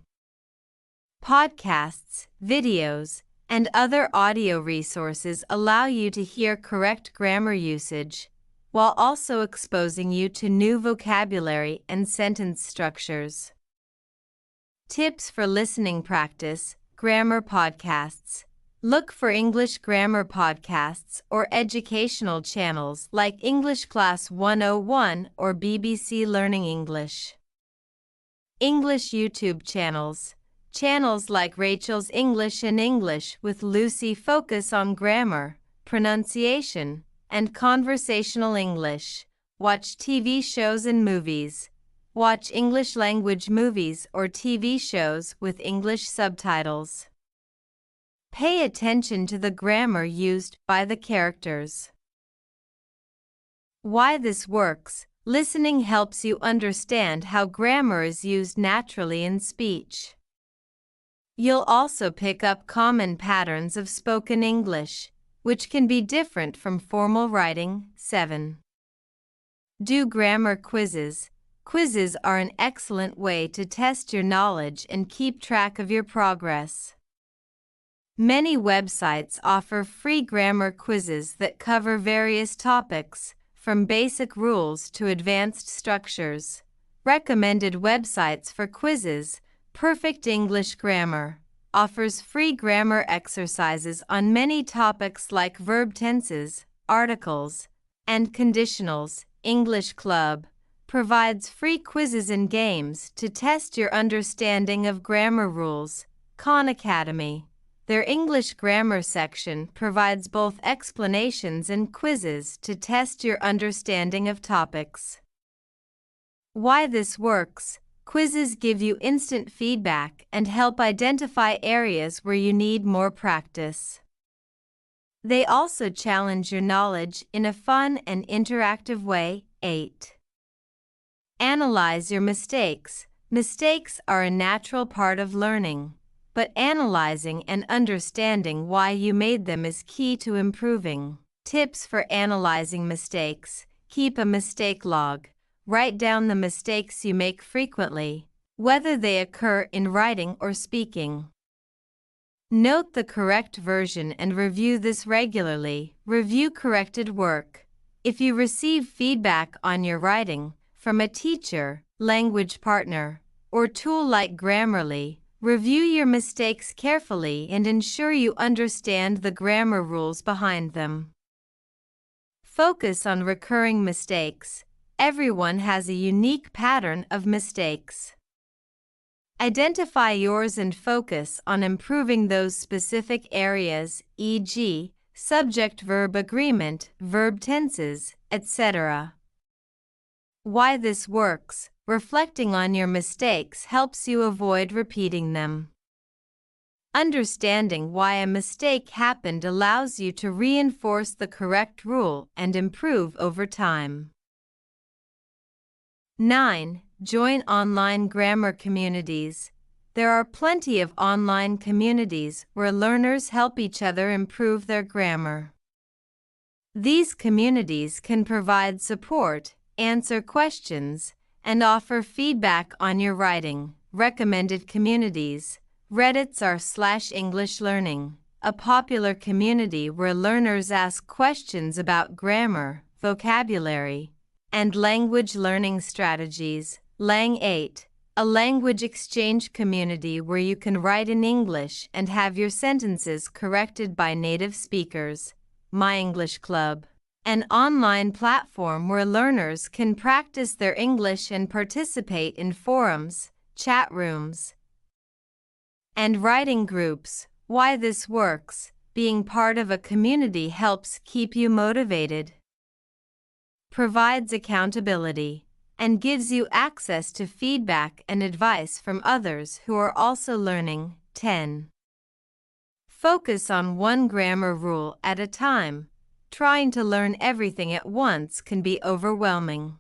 Podcasts, videos, and other audio resources allow you to hear correct grammar usage, while also exposing you to new vocabulary and sentence structures. Tips for listening practice: grammar podcasts. Look for English grammar podcasts or educational channels like English Class 101 or BBC Learning English. English YouTube channels. Channels like Rachel's English and English with Lucy focus on grammar, pronunciation, and conversational English. Watch TV shows and movies. Watch English language movies or TV shows with English subtitles. Pay attention to the grammar used by the characters. Why this works. Listening helps you understand how grammar is used naturally in speech. You'll also pick up common patterns of spoken English, which can be different from formal writing. 7. Do grammar quizzes. Quizzes are an excellent way to test your knowledge and keep track of your progress. Many websites offer free grammar quizzes that cover various topics, from basic rules to advanced structures. Recommended websites for quizzes. Perfect English Grammar offers free grammar exercises on many topics like verb tenses, articles, and conditionals. English Club provides free quizzes and games to test your understanding of grammar rules. Khan Academy. Their English grammar section provides both explanations and quizzes to test your understanding of topics. Why this works. Quizzes give you instant feedback and help identify areas where you need more practice. They also challenge your knowledge in a fun and interactive way. 8. Analyze your mistakes. Mistakes are a natural part of learning, but analyzing and understanding why you made them is key to improving. Tips for analyzing mistakes. Keep a mistake log. Write down the mistakes you make frequently, whether they occur in writing or speaking. Note the correct version and review this regularly. Review corrected work. If you receive feedback on your writing from a teacher, language partner, or tool like Grammarly, review your mistakes carefully and ensure you understand the grammar rules behind them. Focus on recurring mistakes. Everyone has a unique pattern of mistakes. Identify yours and focus on improving those specific areas, e.g., subject-verb agreement, verb tenses, etc. Why this works. Reflecting on your mistakes helps you avoid repeating them. Understanding why a mistake happened allows you to reinforce the correct rule and improve over time. 9. Join online grammar communities. There are plenty of online communities where learners help each other improve their grammar. These communities can provide support, answer questions, and offer feedback on your writing. Recommended communities. Reddit's r/English Learning, a popular community where learners ask questions about grammar, vocabulary, and language learning strategies. Lang8, a language exchange community where you can write in English and have your sentences corrected by native speakers. My English Club, an online platform where learners can practice their English and participate in forums, chat rooms, and writing groups. Why this works. Being part of a community helps keep you motivated, provides accountability, and gives you access to feedback and advice from others who are also learning. 10. Focus on one grammar rule at a time. Trying to learn everything at once can be overwhelming.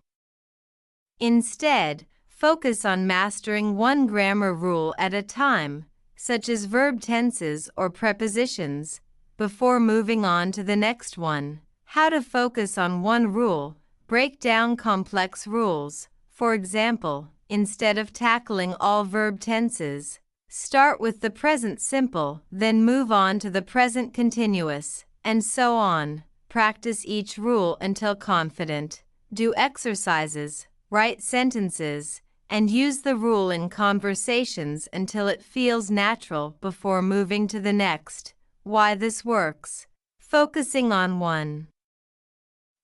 Instead, focus on mastering one grammar rule at a time, such as verb tenses or prepositions, before moving on to the next one. How to focus on one rule. Break down complex rules. For example, instead of tackling all verb tenses, start with the present simple, then move on to the present continuous, and so on. Practice each rule until confident. Do exercises, write sentences, and use the rule in conversations until it feels natural before moving to the next. Why this works. Focusing on one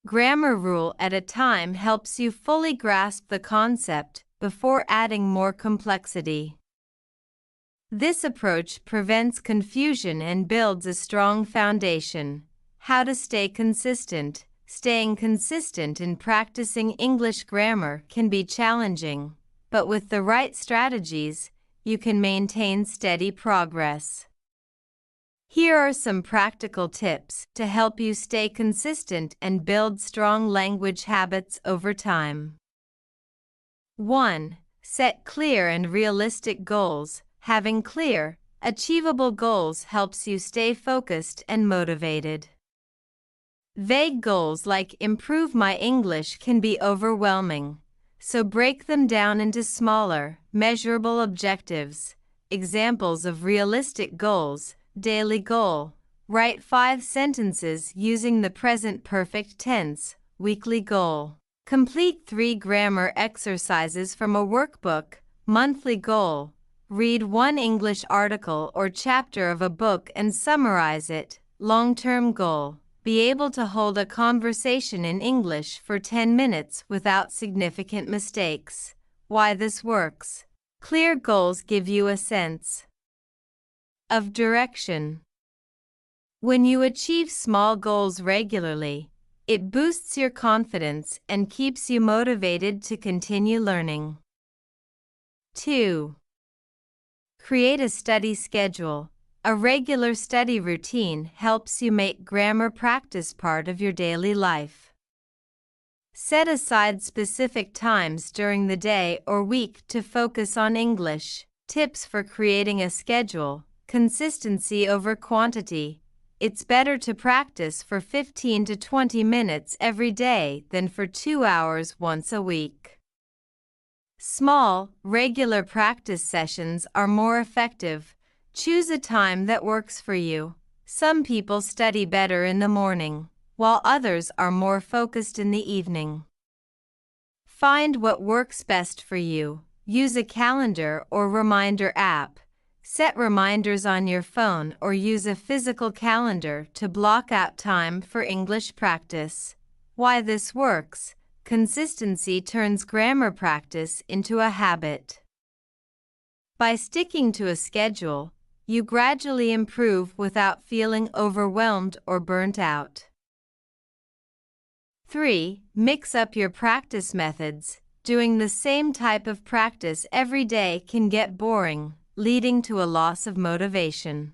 grammar rule at a time helps you fully grasp the concept before adding more complexity. This approach prevents confusion and builds a strong foundation. How to stay consistent. Staying consistent in practicing English grammar can be challenging, but with the right strategies, you can maintain steady progress. Here are some practical tips to help you stay consistent and build strong language habits over time. 1. Set clear and realistic goals. Having clear, achievable goals helps you stay focused and motivated. Vague goals like improve my English can be overwhelming, so break them down into smaller, measurable objectives. Examples of realistic goals: daily goal, write 5 sentences using the present perfect tense. Weekly goal, complete 3 grammar exercises from a workbook. Monthly goal, read 1 English article or chapter of a book and summarize it. Long-term goal, be able to hold a conversation in English for 10 minutes without significant mistakes. Why this works. Clear goals give you a sense of direction. When you achieve small goals regularly, it boosts your confidence and keeps you motivated to continue learning. 2. Create a study schedule. A regular study routine helps you make grammar practice part of your daily life. Set aside specific times during the day or week to focus on English. Tips for creating a schedule. Consistency over quantity. It's better to practice for 15 to 20 minutes every day than for 2 hours once a week. Small, regular practice sessions are more effective. Choose a time that works for you. Some people study better in the morning, while others are more focused in the evening. Find what works best for you. Use a calendar or reminder app. Set reminders on your phone or use a physical calendar to block out time for English practice. Why this works. Consistency turns grammar practice into a habit. By sticking to a schedule, you gradually improve without feeling overwhelmed or burnt out. 3. Mix up your practice methods. Doing the same type of practice every day can get boring, leading to a loss of motivation.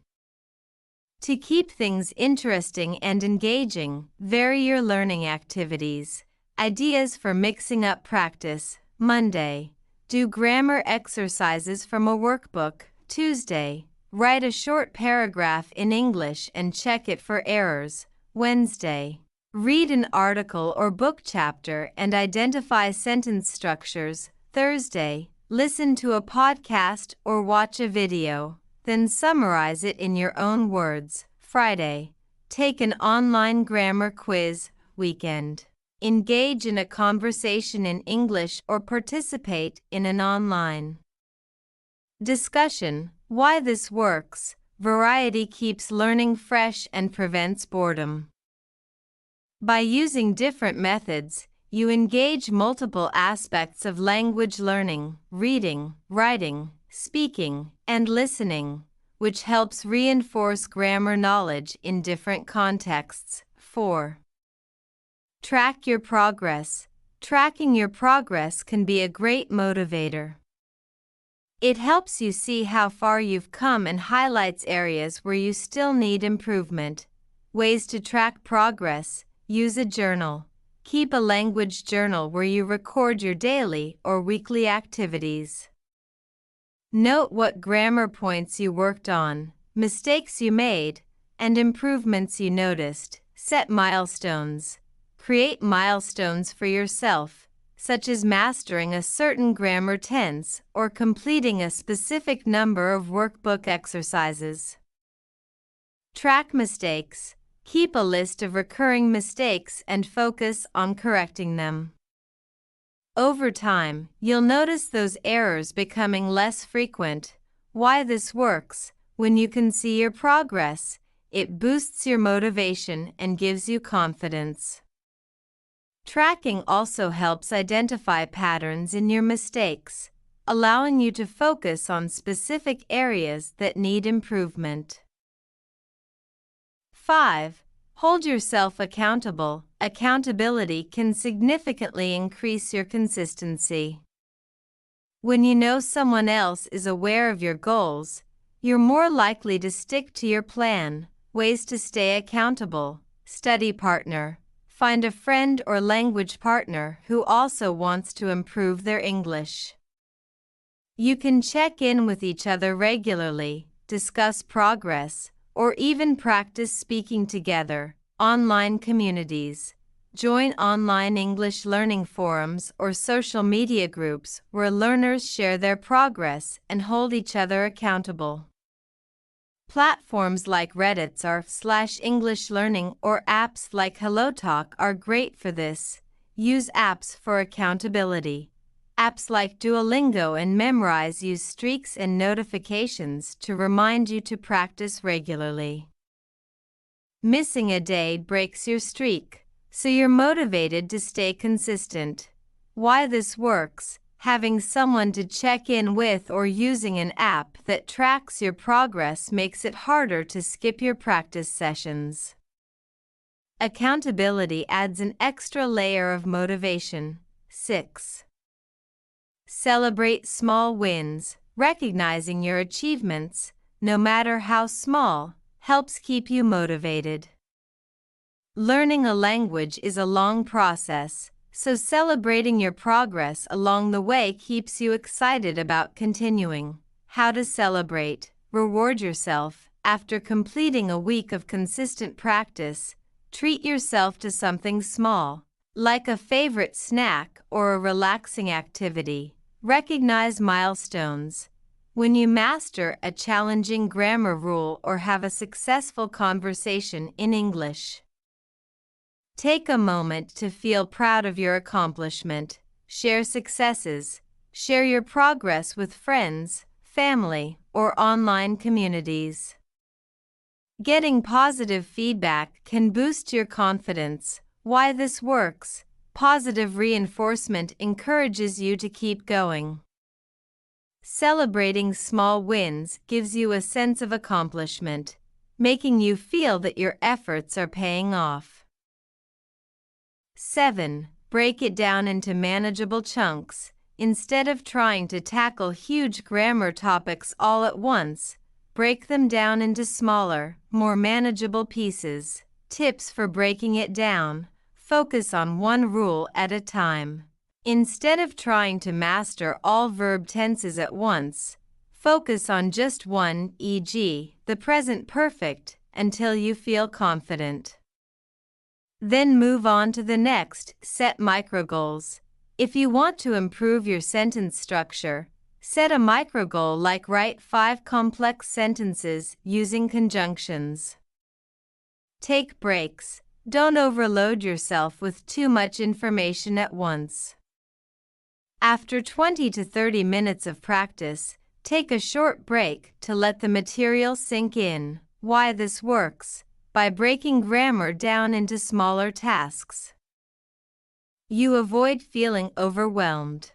To keep things interesting and engaging, vary your learning activities. Ideas for mixing up practice. Monday, do grammar exercises from a workbook. Tuesday, write a short paragraph in English and check it for errors. Wednesday, read an article or book chapter and identify sentence structures. Thursday, listen to a podcast or watch a video, then summarize it in your own words. Friday, take an online grammar quiz. Weekend, engage in a conversation in English or participate in an online discussion. Why this works. Variety keeps learning fresh and prevents boredom. By using different methods, you engage multiple aspects of language learning: reading, writing, speaking, and listening, which helps reinforce grammar knowledge in different contexts. 4. Track your progress. Tracking your progress can be a great motivator. It helps you see how far you've come and highlights areas where you still need improvement. Ways to track progress. Use a journal. Keep a language journal where you record your daily or weekly activities. Note what grammar points you worked on, mistakes you made, and improvements you noticed. Set milestones. Create milestones for yourself, such as mastering a certain grammar tense or completing a specific number of workbook exercises. Track mistakes. Keep a list of recurring mistakes and focus on correcting them. Over time, you'll notice those errors becoming less frequent. Why this works. When you can see your progress, it boosts your motivation and gives you confidence. Tracking also helps identify patterns in your mistakes, allowing you to focus on specific areas that need improvement. 5. Hold yourself accountable. Accountability can significantly increase your consistency. When you know someone else is aware of your goals, you're more likely to stick to your plan. Ways to stay accountable. Study partner. Find a friend or language partner who also wants to improve their English. You can check in with each other regularly, discuss progress, or even practice speaking together. Online communities. Join online English learning forums or social media groups where learners share their progress and hold each other accountable. Platforms like Reddit's r/English Learning or apps like HelloTalk are great for this. Use apps for accountability. Apps like Duolingo and Memrise use streaks and notifications to remind you to practice regularly. Missing a day breaks your streak, so you're motivated to stay consistent. Why this works: having someone to check in with or using an app that tracks your progress makes it harder to skip your practice sessions. Accountability adds an extra layer of motivation. 6. Celebrate small wins. Recognizing your achievements, no matter how small, helps keep you motivated. Learning a language is a long process, so celebrating your progress along the way keeps you excited about continuing. How to celebrate. Reward yourself. After completing a week of consistent practice, treat yourself to something small, like a favorite snack or a relaxing activity. Recognize milestones. When you master a challenging grammar rule or have a successful conversation in English, take a moment to feel proud of your accomplishment. Share successes. Share your progress with friends, family, or online communities. Getting positive feedback can boost your confidence. Why this works: positive reinforcement encourages you to keep going. Celebrating small wins gives you a sense of accomplishment, making you feel that your efforts are paying off. 7. Break it down into manageable chunks. Instead of trying to tackle huge grammar topics all at once, break them down into smaller, more manageable pieces. Tips for breaking it down. Focus on one rule at a time. Instead of trying to master all verb tenses at once, focus on just one, e.g., the present perfect, until you feel confident. Then move on to the next. Set micro-goals. If you want to improve your sentence structure, set a micro-goal like write 5 complex sentences using conjunctions. Take breaks. Don't overload yourself with too much information at once. After 20 to 30 minutes of practice, take a short break to let the material sink in. Why this works: by breaking grammar down into smaller tasks, you avoid feeling overwhelmed.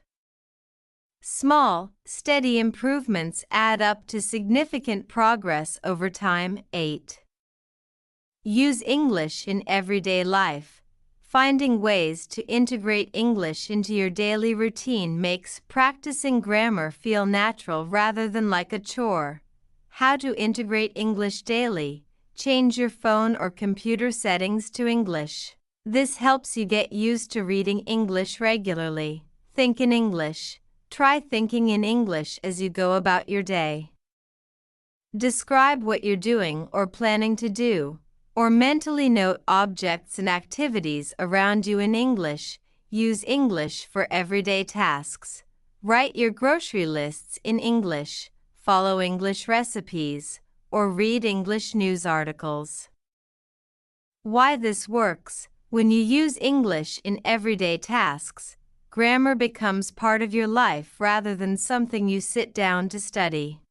Small, steady improvements add up to significant progress over time. 8. Use English in everyday life. Finding ways to integrate English into your daily routine makes practicing grammar feel natural rather than like a chore. How to integrate English daily. Change your phone or computer settings to English. This helps you get used to reading English regularly. Think in English. Try thinking in English as you go about your day. Describe what you're doing or planning to do, or mentally note objects and activities around you in English. Use English for everyday tasks. Write your grocery lists in English, follow English recipes, or read English news articles. Why this works: when you use English in everyday tasks, grammar becomes part of your life rather than something you sit down to study.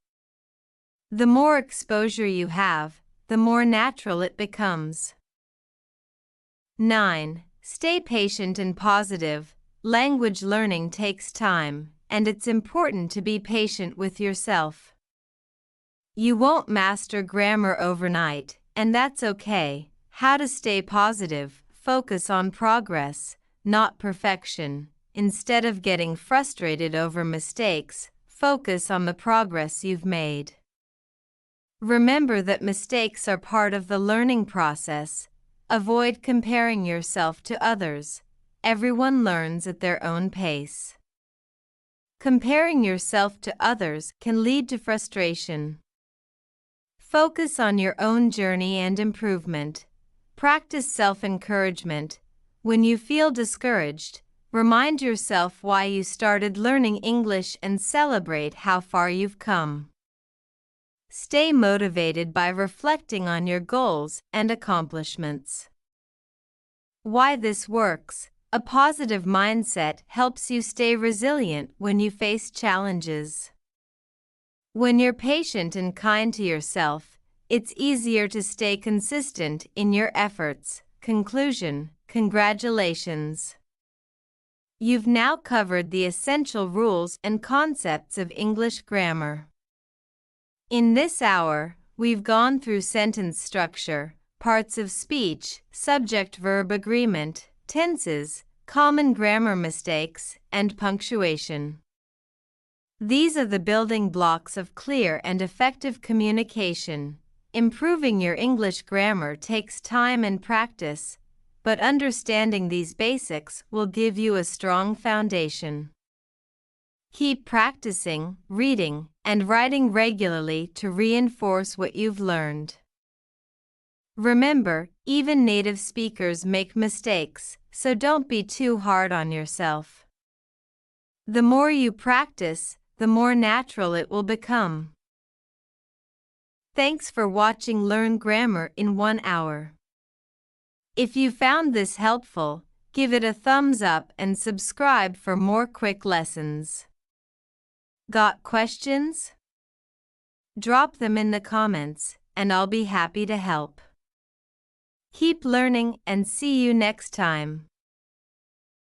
The more exposure you have, the more natural it becomes. 9. Stay patient and positive. Language learning takes time, and it's important to be patient with yourself. You won't master grammar overnight, and that's okay. How to stay positive. Focus on progress, not perfection. Instead of getting frustrated over mistakes, focus on the progress you've made. Remember that mistakes are part of the learning process. Avoid comparing yourself to others. Everyone learns at their own pace. Comparing yourself to others can lead to frustration. Focus on your own journey and improvement. Practice self-encouragement. When you feel discouraged, remind yourself why you started learning English and celebrate how far you've come. Stay motivated by reflecting on your goals and accomplishments. Why this works. A positive mindset helps you stay resilient when you face challenges. When you're patient and kind to yourself, it's easier to stay consistent in your efforts. Conclusion. Congratulations! You've now covered the essential rules and concepts of English grammar. In this hour, we've gone through sentence structure, parts of speech, subject-verb agreement, tenses, common grammar mistakes, and punctuation. These are the building blocks of clear and effective communication. Improving your English grammar takes time and practice, but understanding these basics will give you a strong foundation. Keep practicing, reading, and writing regularly to reinforce what you've learned. Remember, even native speakers make mistakes, so don't be too hard on yourself. The more you practice, the more natural it will become. Thanks for watching Learn Grammar in 1 hour. If you found this helpful, give it a thumbs up and subscribe for more quick lessons. Got questions? Drop them in the comments, and I'll be happy to help. Keep learning and see you next time.